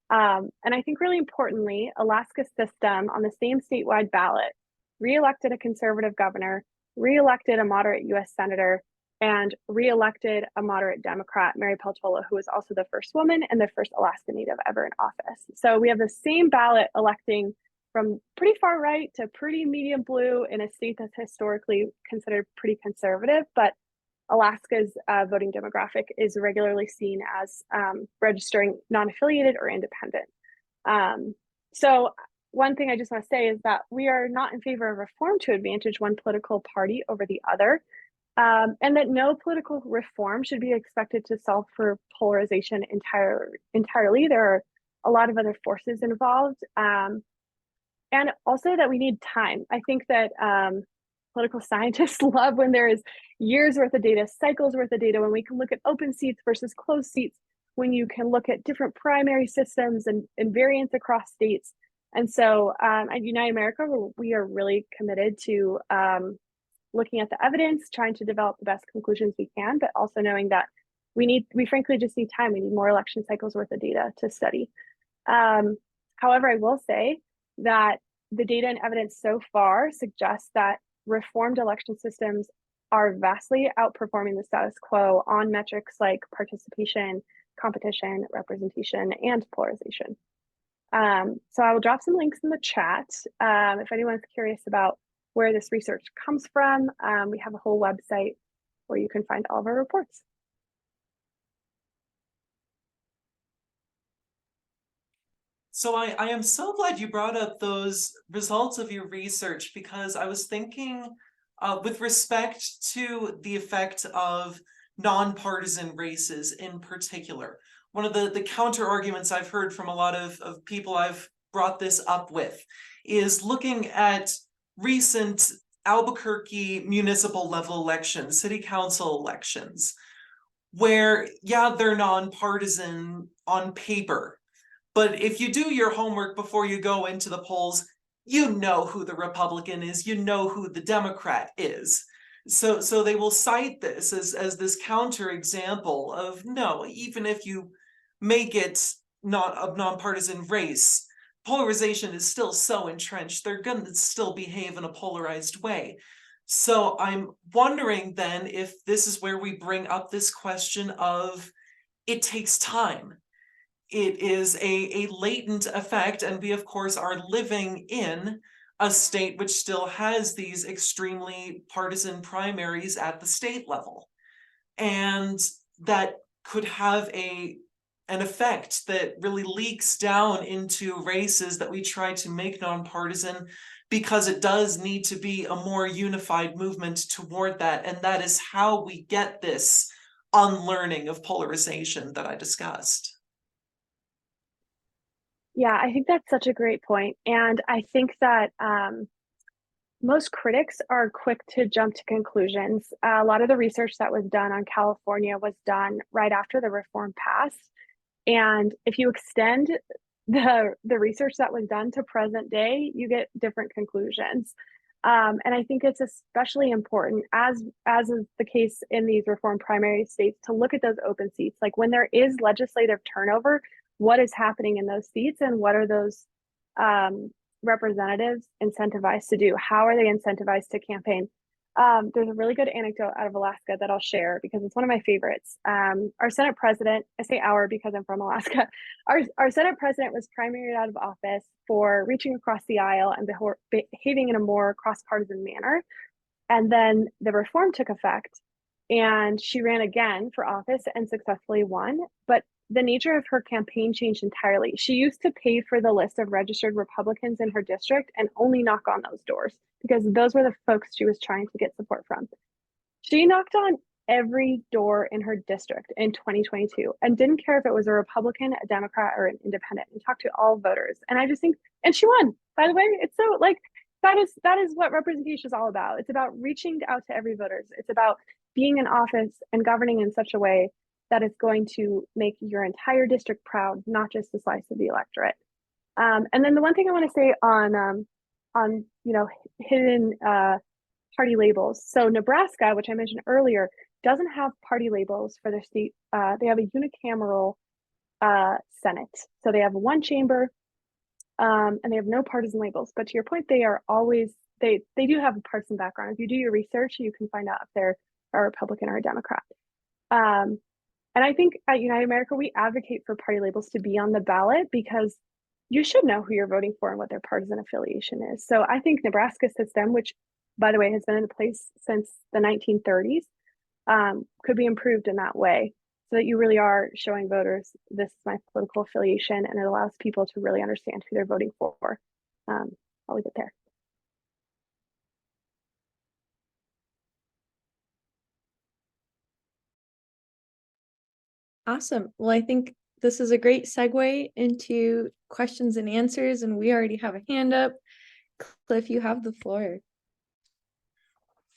And I think really importantly, Alaska's system on the same statewide ballot re-elected a conservative governor, re-elected a moderate US senator, and re-elected a moderate Democrat, Mary Peltola, who was also the first woman and the first Alaska Native ever in office. So we have the same ballot electing from pretty far right to pretty medium blue in a state that's historically considered pretty conservative, but Alaska's voting demographic is regularly seen as registering non-affiliated or independent. So one thing I just want to say is that we are not in favor of reform to advantage one political party over the other, and that no political reform should be expected to solve for polarization entirely. There are a lot of other forces involved, and also that we need time. I think that political scientists love when there is years worth of data, cycles worth of data, when we can look at open seats versus closed seats, when you can look at different primary systems and variants across states. And so at United America, we are really committed to looking at the evidence, trying to develop the best conclusions we can, but also knowing that we frankly just need time. We need more election cycles worth of data to study. However, I will say that the data and evidence so far suggests that reformed election systems are vastly outperforming the status quo on metrics like participation, competition, representation, and polarization. So I will drop some links in the chat. If anyone's curious about where this research comes from, we have a whole website where you can find all of our reports. So I am so glad you brought up those results of your research, because I was thinking with respect to the effect of nonpartisan races in particular. One of the counter arguments I've heard from a lot of people I've brought this up with is looking at recent Albuquerque municipal level elections, city council elections, where, yeah, they're nonpartisan on paper. But if you do your homework before you go into the polls, you know who the Republican is, you know who the Democrat is. So they will cite this as this counter example of, no, even if you make it not a nonpartisan race, polarization is still so entrenched, they're going to still behave in a polarized way. So I'm wondering then if this is where we bring up this question of it takes time. It is a latent effect, and we of course are living in a state which still has these extremely partisan primaries at the state level, and that could have an effect that really leaks down into races that we try to make nonpartisan, because it does need to be a more unified movement toward that, and that is how we get this unlearning of polarization that I discussed. Yeah, I think that's such a great point. And I think that most critics are quick to jump to conclusions. A lot of the research that was done on California was done right after the reform passed. And if you extend the research that was done to present day, you get different conclusions. And I think it's especially important, as is the case in these reform primary states, to look at those open seats. Like when there is legislative turnover, what is happening in those seats, and what are those representatives incentivized to do? How are they incentivized to campaign? There's a really good anecdote out of Alaska that I'll share because it's one of my favorites. Our Senate president, I say our because I'm from Alaska, our Senate president was primaried out of office for reaching across the aisle and behaving in a more cross-partisan manner. And then the reform took effect and she ran again for office and successfully won. But the nature of her campaign changed entirely. She used to pay for the list of registered Republicans in her district and only knock on those doors because those were the folks she was trying to get support from. She knocked on every door in her district in 2022 and didn't care if it was a Republican, a Democrat, or an independent, and talked to all voters. And I just think, and she won, by the way. It's so like, that is what representation is all about. It's about reaching out to every voter. It's about being in office and governing in such a way that is going to make your entire district proud, not just a slice of the electorate. And then the one thing I want to say on hidden party labels. So Nebraska, which I mentioned earlier, doesn't have party labels for their state. They have a unicameral Senate. So they have one chamber and they have no partisan labels. But to your point, they are always, they do have a partisan background. If you do your research, you can find out if they're a Republican or a Democrat. And I think at United America, we advocate for party labels to be on the ballot because you should know who you're voting for and what their partisan affiliation is. So I think Nebraska's system, which by the way has been in place since the 1930s, could be improved in that way so that you really are showing voters, this is my political affiliation, and it allows people to really understand who they're voting for. I'll leave it there. Awesome. Well, I think this is a great segue into questions and answers, and we already have a hand up. Cliff, you have the floor.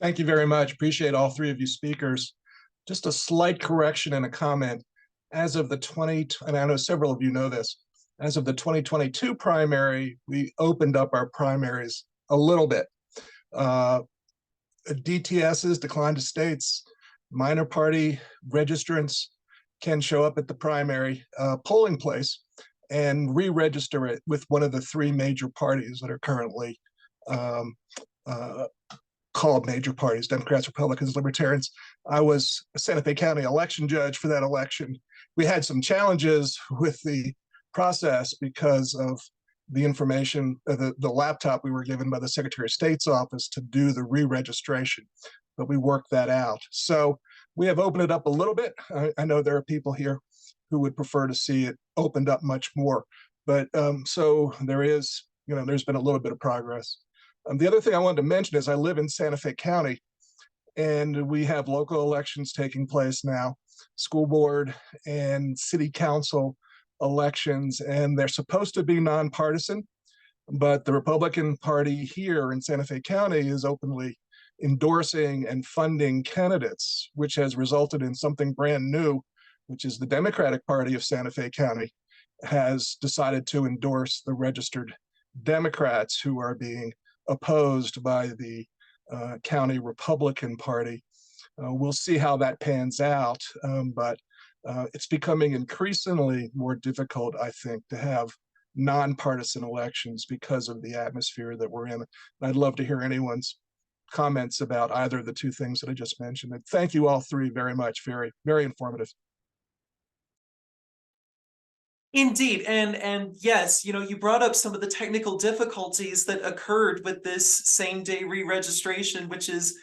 Thank you very much. Appreciate all three of you speakers. Just a slight correction and a comment. As of the and I know several of you know this, as of the 2022 primary, we opened up our primaries a little bit. DTSs, declined to states, minor party registrants can show up at the primary polling place and re-register it with one of the three major parties that are currently called major parties: Democrats, Republicans, Libertarians. I was a Santa Fe County election judge for that election. We had some challenges with the process because of the information, the laptop we were given by the Secretary of State's office to do the re-registration, but we worked that out. So we have opened it up a little bit. I know there are people here who would prefer to see it opened up much more, but so there is, there's been a little bit of progress. The other thing I wanted to mention is I live in Santa Fe County, and we have local elections taking place now, school board and city council elections, and they're supposed to be nonpartisan, but the Republican Party here in Santa Fe County is openly endorsing and funding candidates, which has resulted in something brand new, which is the Democratic Party of Santa Fe County has decided to endorse the registered Democrats who are being opposed by the county Republican Party. We'll see how that pans out, but it's becoming increasingly more difficult, I think, to have nonpartisan elections because of the atmosphere that we're in. And I'd love to hear anyone's comments about either of the two things that I just mentioned. And thank you all three very much. Very, very informative. Indeed, and yes, you brought up some of the technical difficulties that occurred with this same-day re-registration, which is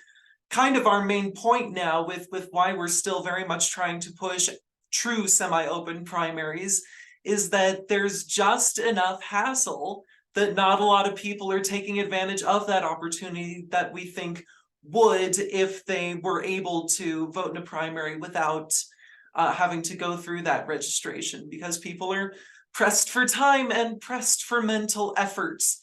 kind of our main point now with why we're still very much trying to push true semi-open primaries, is that there's just enough hassle that not a lot of people are taking advantage of that opportunity that we think would if they were able to vote in a primary without having to go through that registration, because people are pressed for time and pressed for mental efforts.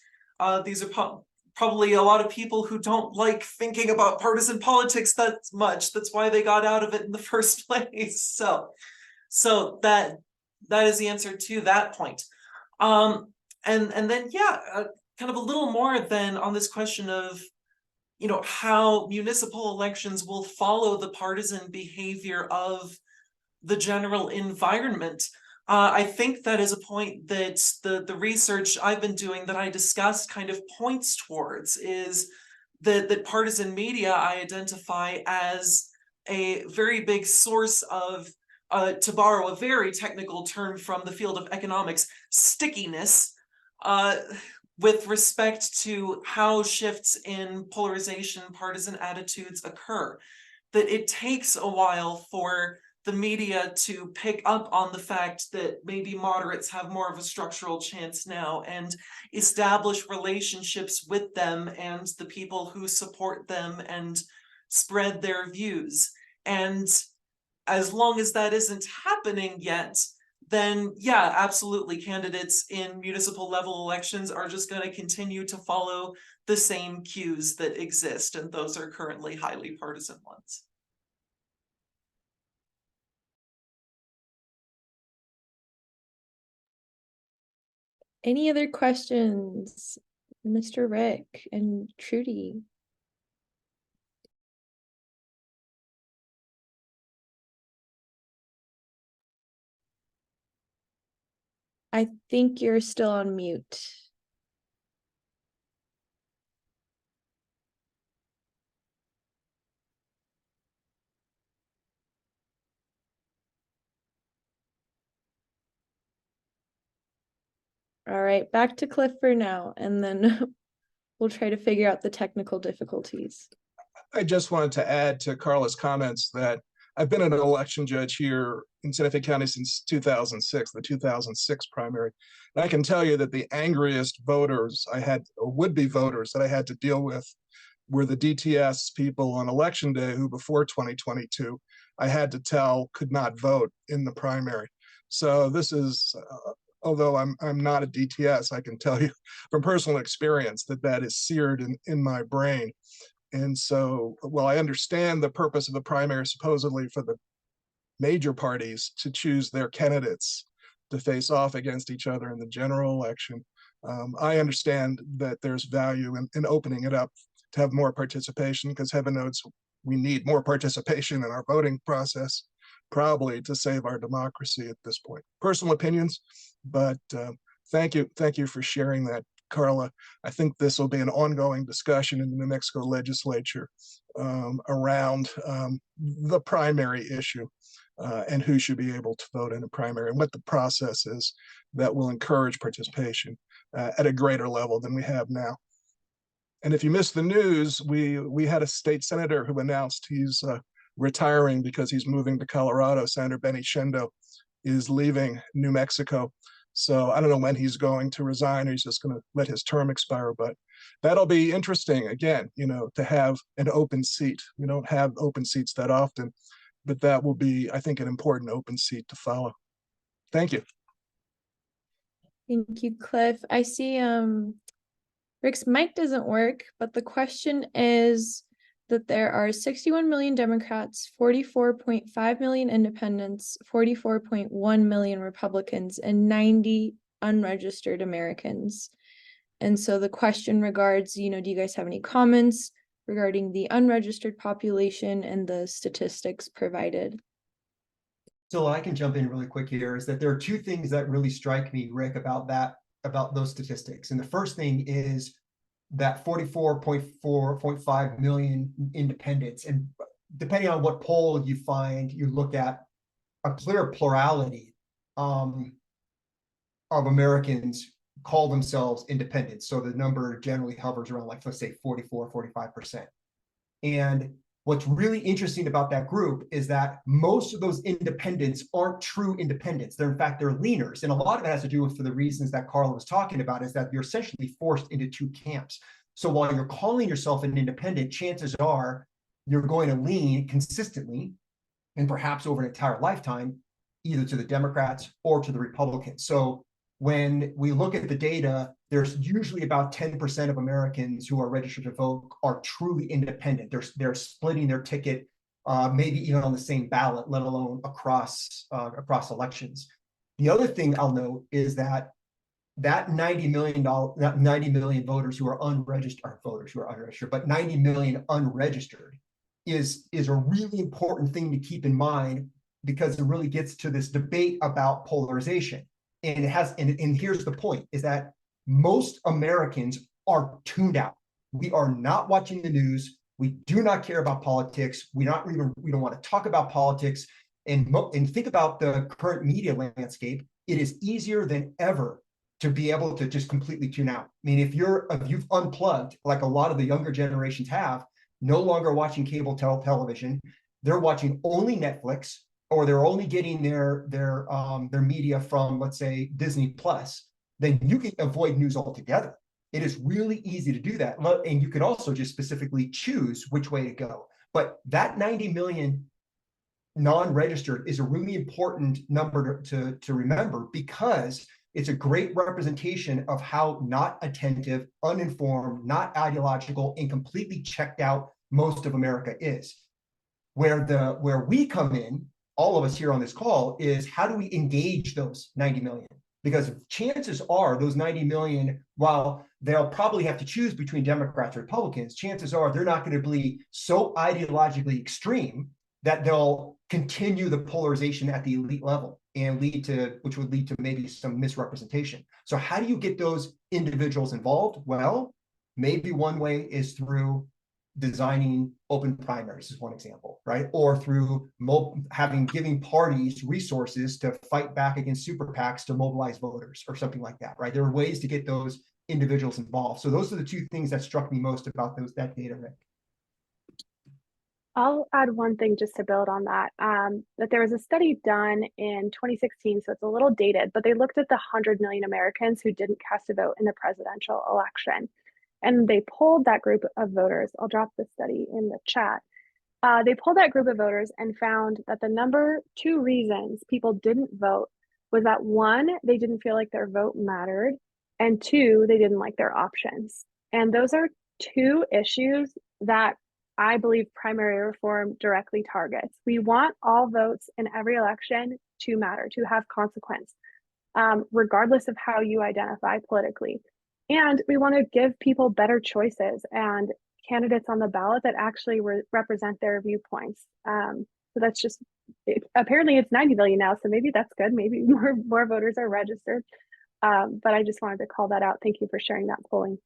These are probably a lot of people who don't like thinking about partisan politics that much. That's why they got out of it in the first place. So that is the answer to that point. And then, yeah, kind of a little more then on this question of, how municipal elections will follow the partisan behavior of the general environment. I think that is a point that the research I've been doing that I discussed kind of points towards, is that partisan media I identify as a very big source of, to borrow a very technical term from the field of economics, stickiness, with respect to how shifts in polarization, partisan attitudes occur. That it takes a while for the media to pick up on the fact that maybe moderates have more of a structural chance now and establish relationships with them and the people who support them and spread their views. And as long as that isn't happening yet, then yeah, absolutely, candidates in municipal level elections are just going to continue to follow the same cues that exist, and those are currently highly partisan ones. Any other questions, Mr. Rick and Trudy? I think you're still on mute. All right, back to Cliff for now, and then we'll try to figure out the technical difficulties. I just wanted to add to Karla's comments that I've been an election judge here in Santa Fe County since 2006, the 2006 primary. And I can tell you that the angriest voters I had, or would-be voters that I had to deal with, were the DTS people on election day who before 2022, I had to tell could not vote in the primary. So this is, although I'm not a DTS, I can tell you from personal experience that that is seared in my brain. And so, while I understand the purpose of the primary supposedly for the major parties to choose their candidates to face off against each other in the general election, I understand that there's value in opening it up to have more participation, because heaven knows we need more participation in our voting process, probably to save our democracy at this point. Personal opinions, but thank you for sharing that, Karla. I think this will be an ongoing discussion in the New Mexico legislature around the primary issue and who should be able to vote in a primary, and what the process is that will encourage participation at a greater level than we have now. And if you missed the news, we had a state senator who announced he's retiring because he's moving to Colorado. Senator Benny Shendo is leaving New Mexico. So I don't know when he's going to resign, or he's just going to let his term expire, but that'll be interesting again, to have an open seat. We don't have open seats that often, but that will be, I think, an important open seat to follow. Thank you. Thank you, Cliff. I see Rick's mic doesn't work, but the question is that there are 61 million Democrats, 44.5 million independents, 44.1 million Republicans, and 90 unregistered Americans. And so the question regards, do you guys have any comments regarding the unregistered population and the statistics provided? So I can jump in really quick here, is that there are two things that really strike me, Rick, about those statistics. And the first thing is that 44.5 million independents, and depending on what poll you find, you look at a clear plurality of Americans call themselves independents. So the number generally hovers around, like, let's say 44, 45%. And what's really interesting about that group is that most of those independents aren't true independents. They're, in fact, they're leaners. And a lot of it has to do with, for the reasons that Karla was talking about, is that you're essentially forced into two camps. So while you're calling yourself an independent, chances are you're going to lean consistently, and perhaps over an entire lifetime, either to the Democrats or to the Republicans. So when we look at the data, there's usually about 10% of Americans who are registered to vote are truly independent. They're splitting their ticket, maybe even on the same ballot, let alone across elections. The other thing I'll note is that 90 million voters who are unregistered, but 90 million unregistered is a really important thing to keep in mind, because it really gets to this debate about polarization. And it has, and here's the point, is that most Americans are tuned out. We are not watching the news. We do not care about politics. We don't want to talk about politics. And think about the current media landscape. It is easier than ever to be able to just completely tune out. I mean, if you've unplugged, like a lot of the younger generations have, no longer watching cable television, they're watching only Netflix, or they're only getting their media from, let's say, Disney Plus, then you can avoid news altogether. It is really easy to do that. And you can also just specifically choose which way to go. But that 90 million non-registered is a really important number to remember, because it's a great representation of how not attentive, uninformed, not ideological, and completely checked out most of America is. Where we come in, all of us here on this call, is how do we engage those 90 million? Because chances are those 90 million, while they'll probably have to choose between Democrats or Republicans, chances are they're not going to be so ideologically extreme that they'll continue the polarization at the elite level and which would lead to maybe some misrepresentation. So how do you get those individuals involved? Well, maybe one way is through designing open primaries is one example, right? Or through giving parties resources to fight back against super PACs to mobilize voters or something like that, right? There are ways to get those individuals involved. So those are the two things that struck me most about that data, Rick. I'll add one thing just to build on that, that there was a study done in 2016, so it's a little dated, but they looked at the 100 million Americans who didn't cast a vote in the presidential election. And they polled that group of voters. I'll drop the study in the chat. They polled that group of voters and found that the number 2 reasons people didn't vote was that 1, they didn't feel like their vote mattered, and 2, they didn't like their options. And those are 2 issues that I believe primary reform directly targets. We want all votes in every election to matter, to have consequence, regardless of how you identify politically. And we want to give people better choices and candidates on the ballot that actually represent their viewpoints. So that's just, apparently it's 90 million now, so maybe that's good. Maybe more voters are registered. But I just wanted to call that out. Thank you for sharing that polling.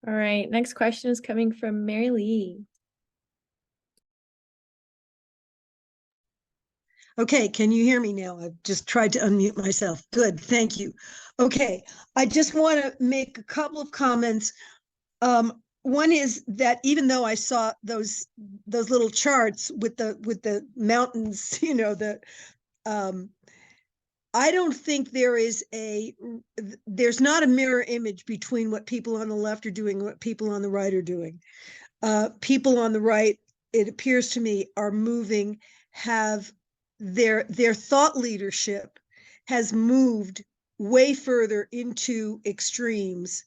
All right, next question is coming from Mary Lee. Okay, can you hear me now? I've just tried to unmute myself. Good, thank you. Okay, I just want to make a couple of comments. One is that even though I saw those little charts with the mountains, you know, I don't think there's not a mirror image between what people on the left are doing and what people on the right are doing. People on the right, it appears to me, are moving, have their thought leadership has moved way further into extremes.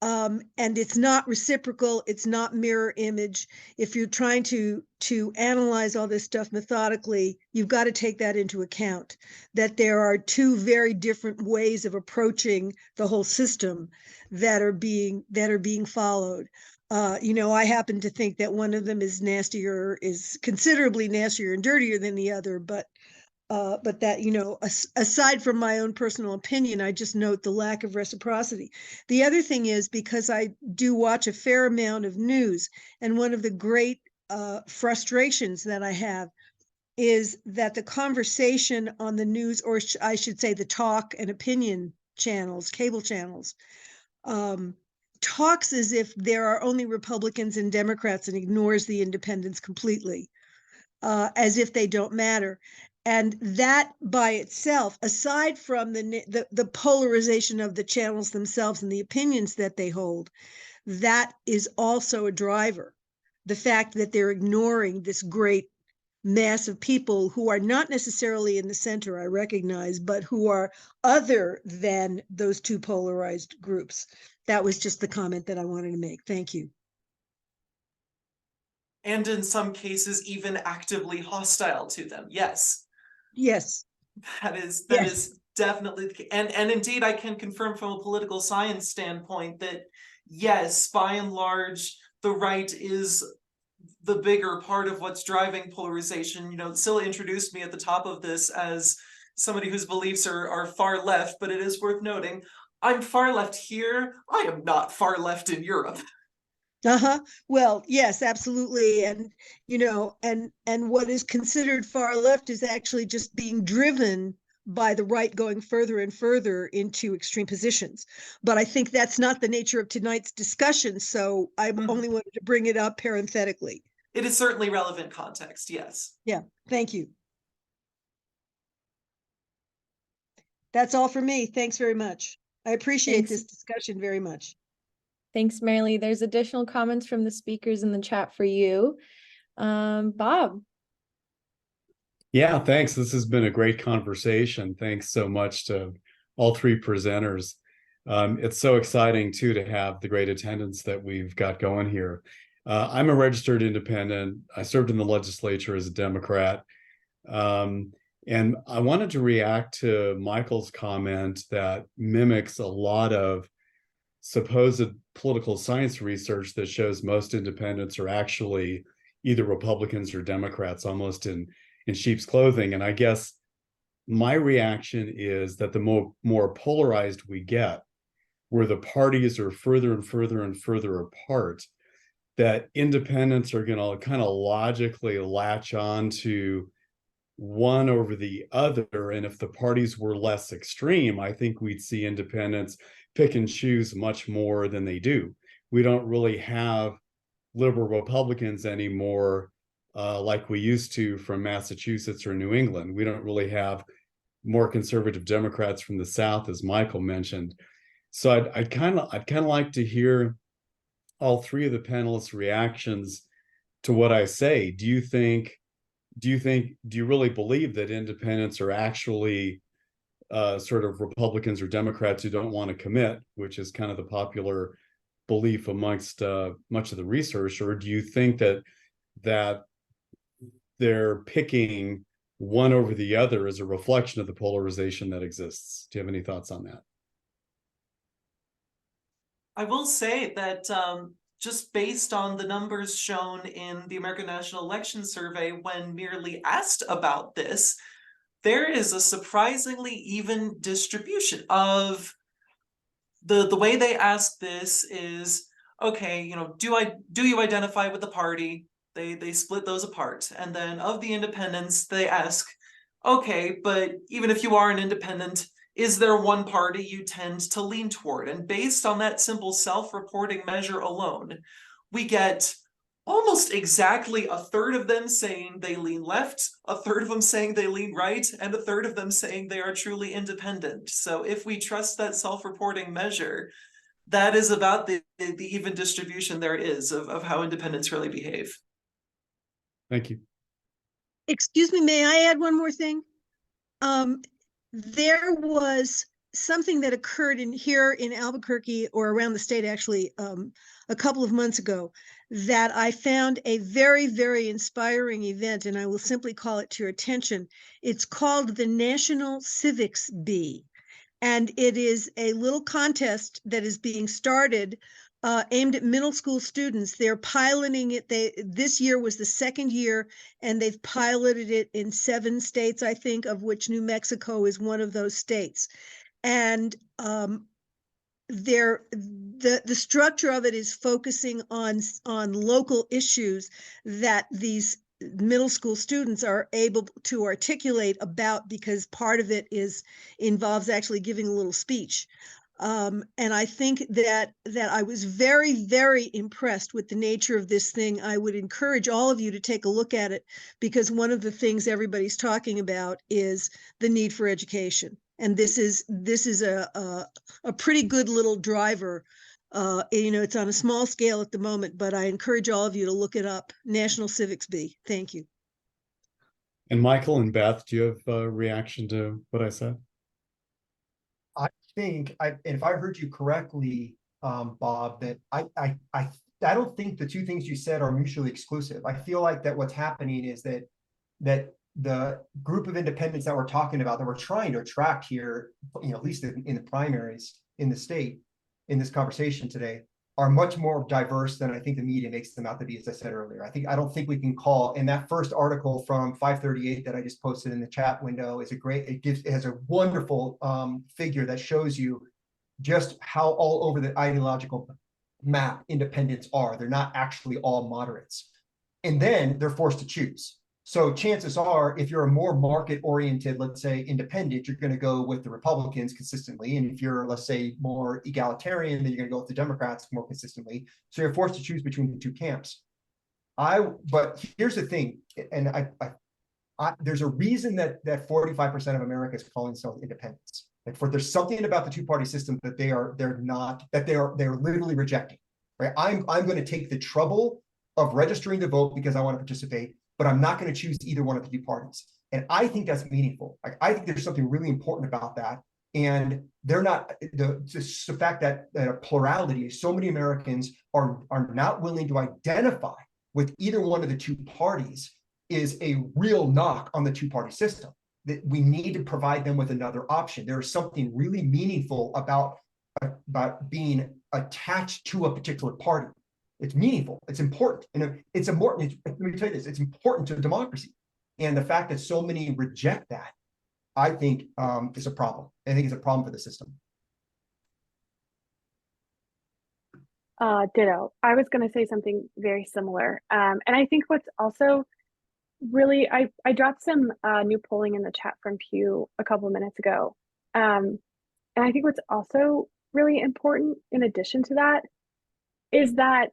And it's not reciprocal, it's not mirror image. If you're trying to analyze all this stuff methodically, you've got to take that into account, that there are 2 very different ways of approaching the whole system that are being followed. You know, I happen to think that one of them is considerably nastier and dirtier than the other, but that, you know, aside from my own personal opinion, I just note the lack of reciprocity. The other thing is, because I do watch a fair amount of news, and one of the great frustrations that I have is that the conversation on the news, or I should say the talk and opinion channels, cable channels, talks as if there are only Republicans and Democrats and ignores the independents completely, as if they don't matter. And that by itself, aside from the polarization of the channels themselves and the opinions that they hold, that is also a driver. The fact that they're ignoring this great mass of people who are not necessarily in the center, I recognize, but who are other than those 2 polarized groups. That was just the comment that I wanted to make. Thank you. And in some cases, even actively hostile to them. Yes. Yes. That is definitely the case. And indeed, I can confirm from a political science standpoint that, yes, by and large, the right is the bigger part of what's driving polarization. You know, Scylla introduced me at the top of this as somebody whose beliefs are far left, but it is worth noting I'm far left here. I am not far left in Europe. Uh-huh. Well, yes, absolutely. And, you know, and what is considered far left is actually just being driven by the right going further and further into extreme positions. But I think that's not the nature of tonight's discussion. So I only wanted to bring it up parenthetically. It is certainly relevant context, yes. Yeah, thank you. That's all for me. Thanks very much. I appreciate this discussion very much. Thanks, Marilee. There's additional comments from the speakers in the chat for you. Bob. Yeah, thanks. This has been a great conversation. Thanks so much to all three presenters. It's so exciting, too, to have the great attendance that we've got going here. I'm a registered independent. I served in the legislature as a Democrat. And I wanted to react to Michael's comment that mimics a lot of supposed political science research that shows most independents are actually either Republicans or Democrats, almost in sheep's clothing. And I guess my reaction is that the more polarized we get, where the parties are further and further and further apart, that independents are going to kind of logically latch on to one over the other. And if the parties were less extreme, I think we'd see independents pick and choose much more than they do. We don't really have liberal Republicans anymore like we used to from Massachusetts or New England. We don't really have more conservative Democrats from the South, as Michael mentioned. So I'd kind of like to hear all three of the panelists' reactions to what I say. Do you really believe that independents are actually sort of Republicans or Democrats who don't want to commit, which is kind of the popular belief amongst much of the research, or do you think that they're picking one over the other as a reflection of the polarization that exists? Do you have any thoughts on that? I will say that just based on the numbers shown in the American National Election Survey, when merely asked about this, there is a surprisingly even distribution of the way they ask this is, okay, you know, do you identify with the party? They split those apart. And then of the independents, they ask, okay, but even if you are an independent, is there one party you tend to lean toward? And based on that simple self-reporting measure alone, we get almost exactly a third of them saying they lean left, a third of them saying they lean right, and a third of them saying they are truly independent. So if we trust that self-reporting measure, that is about the even distribution there is of how independents really behave. Thank you. Excuse me, may I add one more thing? There was something that occurred here in Albuquerque, or around the state actually, a couple of months ago, that I found a very, very inspiring event, and I will simply call it to your attention. It's called the National Civics Bee, and it is a little contest that is being started aimed at middle school students. They're piloting it. This year was the second year, and they've piloted it in 7 states, I think, of which New Mexico is one of those states. And the structure of it is focusing on local issues that these middle school students are able to articulate about, because part of it involves actually giving a little speech. And I think that I was very, very impressed with the nature of this thing. I would encourage all of you to take a look at it, because one of the things everybody's talking about is the need for education. And this is a pretty good little driver. You know, it's on a small scale at the moment, but I encourage all of you to look it up. National Civics Bee. Thank you. And Michael and Beth, do you have a reaction to what I said? I think, if I heard you correctly, Bob, that I don't think the two things you said are mutually exclusive. I feel like that what's happening is that the group of independents that we're talking about, that we're trying to attract here, you know, at least in the primaries in the state, in this conversation today, are much more diverse than I think the media makes them out to be, as I said earlier. I don't think we can call, and that first article from 538 that I just posted in the chat window is it has a wonderful figure that shows you just how all over the ideological map independents are. They're not actually all moderates. And then they're forced to choose. So chances are, if you're a more market-oriented, let's say, independent, you're going to go with the Republicans consistently. And if you're, let's say, more egalitarian, then you're going to go with the Democrats more consistently. So you're forced to choose between the two camps. But here's the thing, and there's a reason that 45% of America is calling themselves independents. Like, there's something about the two-party system that they're literally rejecting. Right? I'm going to take the trouble of registering to vote because I want to participate, but I'm not going to choose either one of the two parties. And I think that's meaningful. Like, I think there's something really important about that. And they're not the fact that a plurality, so many Americans are not willing to identify with either one of the two parties is a real knock on the two-party system. That we need to provide them with another option. There is something really meaningful about being attached to a particular party. It's meaningful. It's important. And it's important. Let me tell you this. It's important to democracy. And the fact that so many reject that, I think, is a problem. I think it's a problem for the system. Ditto. I was going to say something very similar. And I think what's also really, I dropped some new polling in the chat from Pew a couple of minutes ago. And I think what's also really important in addition to that is that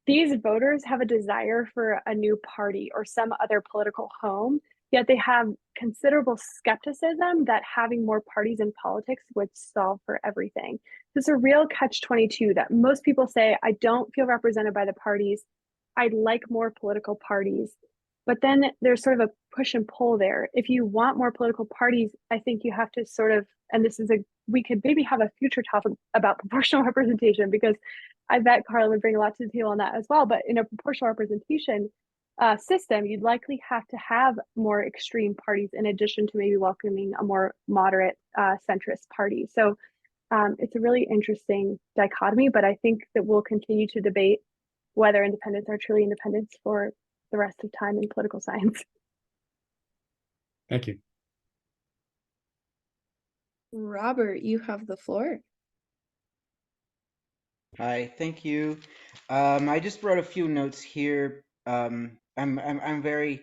these voters have a desire for a new party or some other political home, yet they have considerable skepticism that having more parties in politics would solve for everything. So it's a real catch-22 that most people say, I don't feel represented by the parties. I'd like more political parties. But then there's sort of a push and pull there. If you want more political parties, I think you have to sort of, and we could maybe have a future topic about proportional representation, because I bet Karla would bring a lot to the table on that as well. But in a proportional representation system, you'd likely have to have more extreme parties in addition to maybe welcoming a more moderate centrist party. So it's a really interesting dichotomy, but I think that we'll continue to debate whether independents are truly independents for the rest of time in political science. Thank you. Robert, you have the floor. Hi, thank you. I just wrote a few notes here. I'm very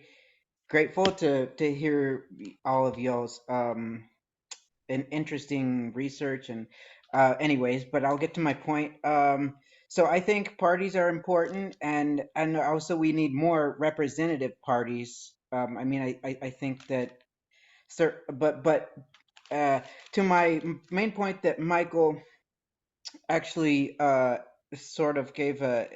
grateful to hear all of y'all's interesting research and anyways, but I'll get to my point. So I think parties are important, and also we need more representative parties. I mean, I think that, but to my main point that Michael actually sort of gave a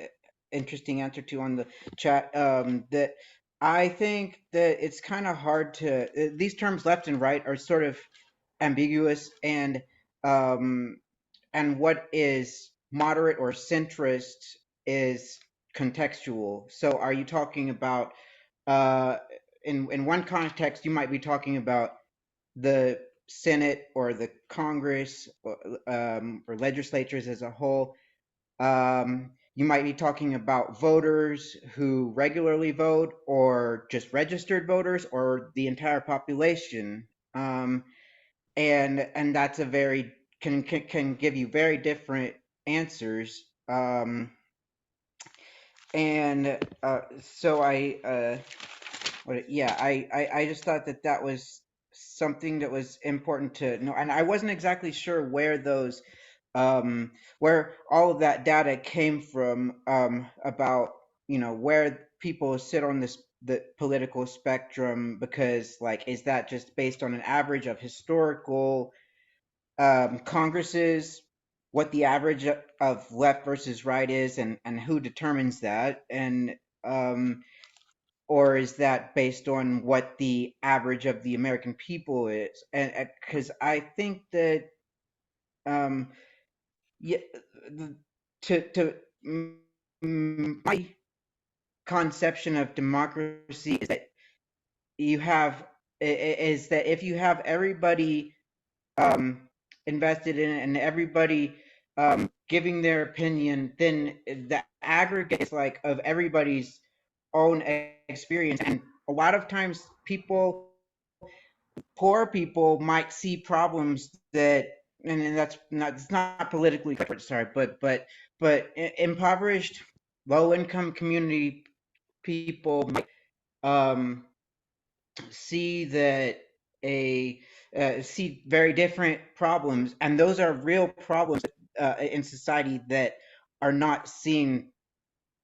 interesting answer to on the chat, that I think that it's kind of hard to, these terms left and right are sort of ambiguous, and what is moderate or centrist is contextual. So are you talking about in one context you might be talking about the Senate or the Congress or legislatures as a whole. You might be talking about voters who regularly vote, or just registered voters, or the entire population. And that's a very can give you very different answers. So I just thought that was something that was important to know, and I wasn't exactly sure where those where all of that data came from, about where people sit on the political spectrum, because like, is that just based on an average of historical Congresses, what the average of left versus right is, and who determines that, and or is that based on what the average of the American people is? And because I think that my conception of democracy is that if you have everybody invested in it and everybody giving their opinion, then the aggregate is like of everybody's own experience. And a lot of times poor people might see problems that and that's not, it's not politically correct, sorry, but impoverished, low income community people might see that see very different problems, and those are real problems in society that are not seen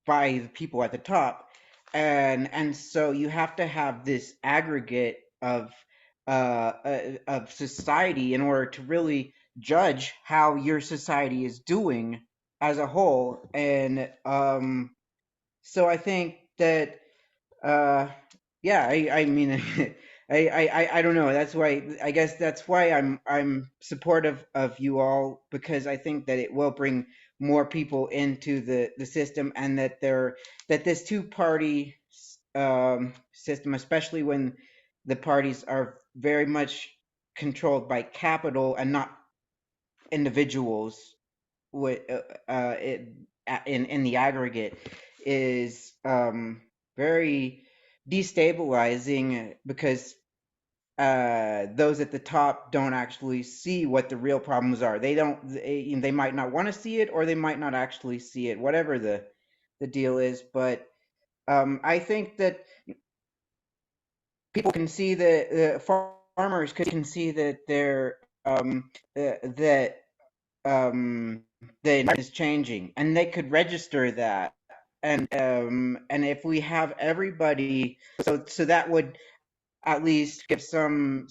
by the people at the top, and so you have to have this aggregate of society in order to really judge how your society is doing as a whole. And so I think that yeah, I mean I don't know, that's why, I guess that's why I'm supportive of you all, because I think that it will bring more people into the system, and that this two-party system, especially when the parties are very much controlled by capital and not individuals, with in the aggregate, is very destabilizing, because those at the top don't actually see what the real problems are. They might not want to see it, or they might not actually see it, whatever the deal is. But I think that people can see farmers can see that they're that the environment is changing, and they could register that. And if we have everybody, so that would at least give some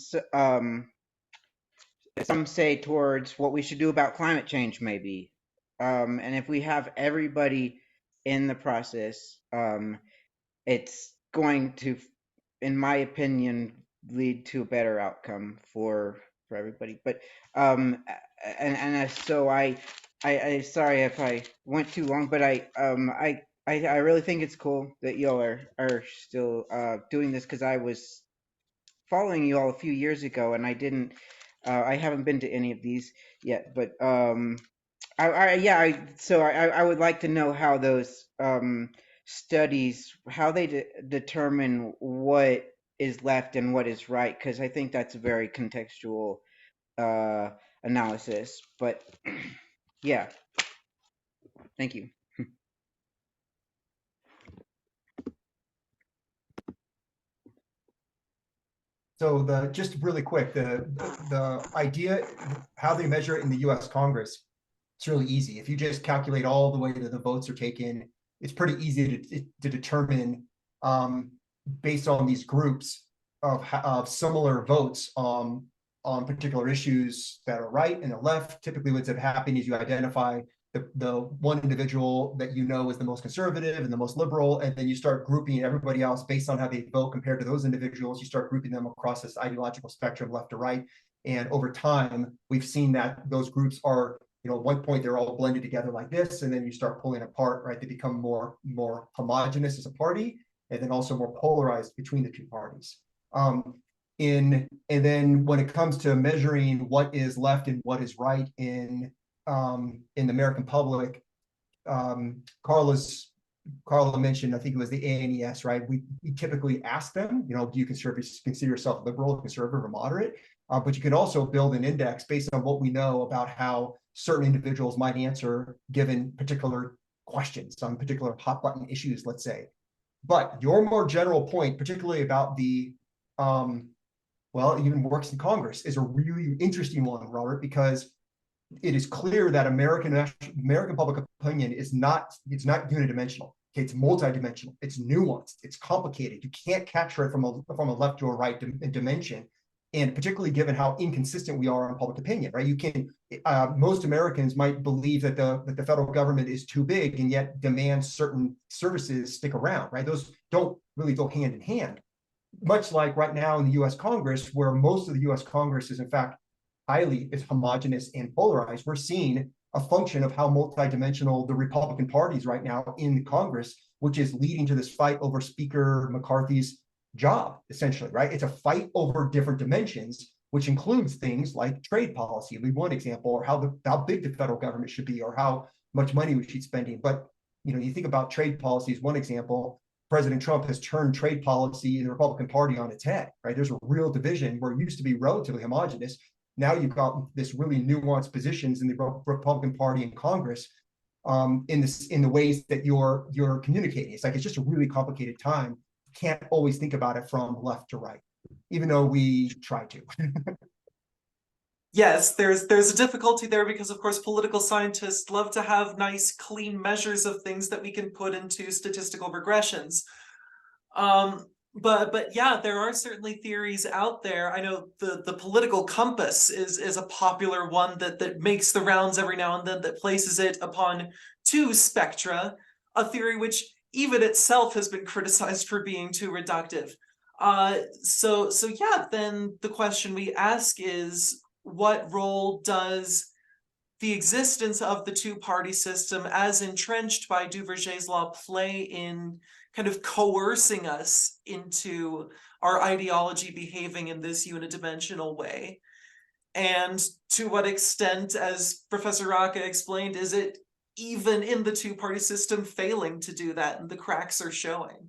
say towards what we should do about climate change, maybe. And if we have everybody in the process, it's going to, in my opinion, lead to a better outcome for everybody. But so I sorry if I went too long, but I really think it's cool that y'all are still doing this, because I was following you all a few years ago, and I haven't been to any of these yet. But I would like to know how those studies, how they determine what is left and what is right, because I think that's a very contextual analysis. But yeah, thank you. So just really quick, the idea, how they measure it in the US Congress, it's really easy. If you just calculate all the way that the votes are taken, it's pretty easy to determine based on these groups of similar votes on particular issues that are right and the left. Typically what's happening is you identify the one individual that you know is the most conservative and the most liberal, and then you start grouping everybody else based on how they vote compared to those individuals. You start grouping them across this ideological spectrum, left to right. And over time, we've seen that those groups are, at one point they're all blended together like this, and then you start pulling apart, right? They become more homogenous as a party, and then also more polarized between the two parties. And then when it comes to measuring what is left and what is right in the American public, Karla mentioned, I think it was the ANES, right? We typically ask them, do you consider yourself liberal, conservative, or moderate? But you can also build an index based on what we know about how certain individuals might answer given particular questions on particular hot button issues, let's say. But your more general point, particularly about the, well, even works in Congress, is a really interesting one, Robert, because it is clear that American public opinion is not unidimensional. Okay, it's multidimensional. It's nuanced. It's complicated. You can't capture it from a left or a right dimension, and particularly given how inconsistent we are on public opinion, right? You can most Americans might believe that the federal government is too big, and yet demand certain services stick around, right? Those don't really go hand in hand. Much like right now in the U.S. Congress, where most of the U.S. Congress is in fact highly homogenous and polarized, we're seeing a function of how multidimensional the Republican Party is right now in Congress, which is leading to this fight over Speaker McCarthy's job, essentially, right? It's a fight over different dimensions, which includes things like trade policy, be one example, or how big the federal government should be, or how much money we should be spending. But you think about trade policy as one example. President Trump has turned trade policy in the Republican Party on its head, right? There's a real division where it used to be relatively homogenous. Now you've got this really nuanced positions in the Republican Party in Congress, in the ways that you're communicating. It's like, it's just a really complicated time. You can't always think about it from left to right, even though we try to. Yes, there's a difficulty there because, of course, political scientists love to have nice, clean measures of things that we can put into statistical regressions. But yeah, there are certainly theories out there. I know the political compass is a popular one that makes the rounds every now and then, that places it upon two spectra, a theory which even itself has been criticized for being too reductive. So yeah, then the question we ask is, what role does the existence of the two-party system as entrenched by Duverger's law play in kind of coercing us into our ideology behaving in this unidimensional way? And to what extent, as Professor Rocca explained, is it even in the two-party system failing to do that, and the cracks are showing?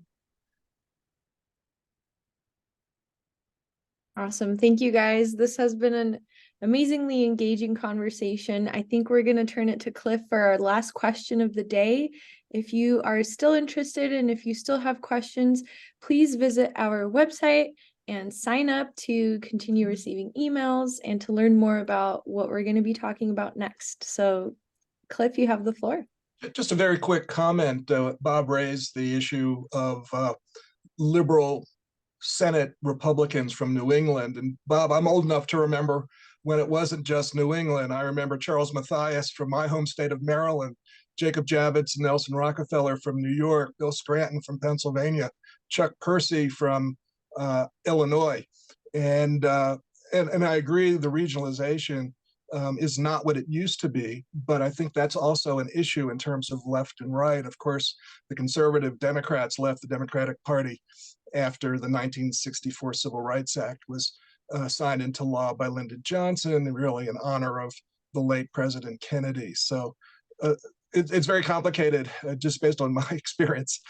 Awesome. Thank you, guys. This has been an amazingly engaging conversation. I think we're going to turn it to Cliff for our last question of the day. If you are still interested and if you still have questions, please visit our website and sign up to continue receiving emails and to learn more about what we're going to be talking about next. So, Cliff, you have the floor. Just a very quick comment. Bob raised the issue of liberal Senate Republicans from New England. And Bob, I'm old enough to remember when it wasn't just New England. I remember Charles Mathias from my home state of Maryland, Jacob Javits and Nelson Rockefeller from New York, Bill Scranton from Pennsylvania, Chuck Percy from Illinois. And I agree, the regionalization is not what it used to be, but I think that's also an issue in terms of left and right. Of course, the conservative Democrats left the Democratic Party after the 1964 Civil Rights Act was signed into law by Lyndon Johnson, really in honor of the late President Kennedy. So it's very complicated, just based on my experience,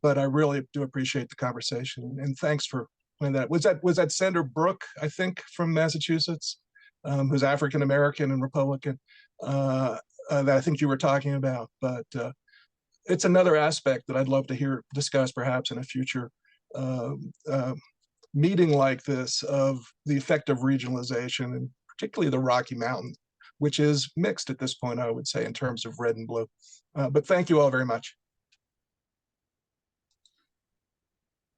but I really do appreciate the conversation, and thanks for playing that. Was that Senator Brooke, I think, from Massachusetts, who's African American and Republican, that I think you were talking about? But it's another aspect that I'd love to hear discussed perhaps in a future meeting like this, of the effect of regionalization, and particularly the Rocky Mountain, which is mixed at this point, I would say, in terms of red and blue. But thank you all very much.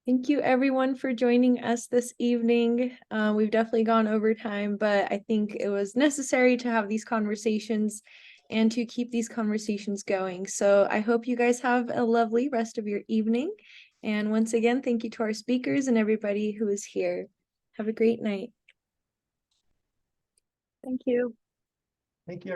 Thank you, everyone, for joining us this evening. We've definitely gone over time, but I think it was necessary to have these conversations and to keep these conversations going. So I hope you guys have a lovely rest of your evening. And once again, thank you to our speakers and everybody who is here. Have a great night. Thank you. Thank you.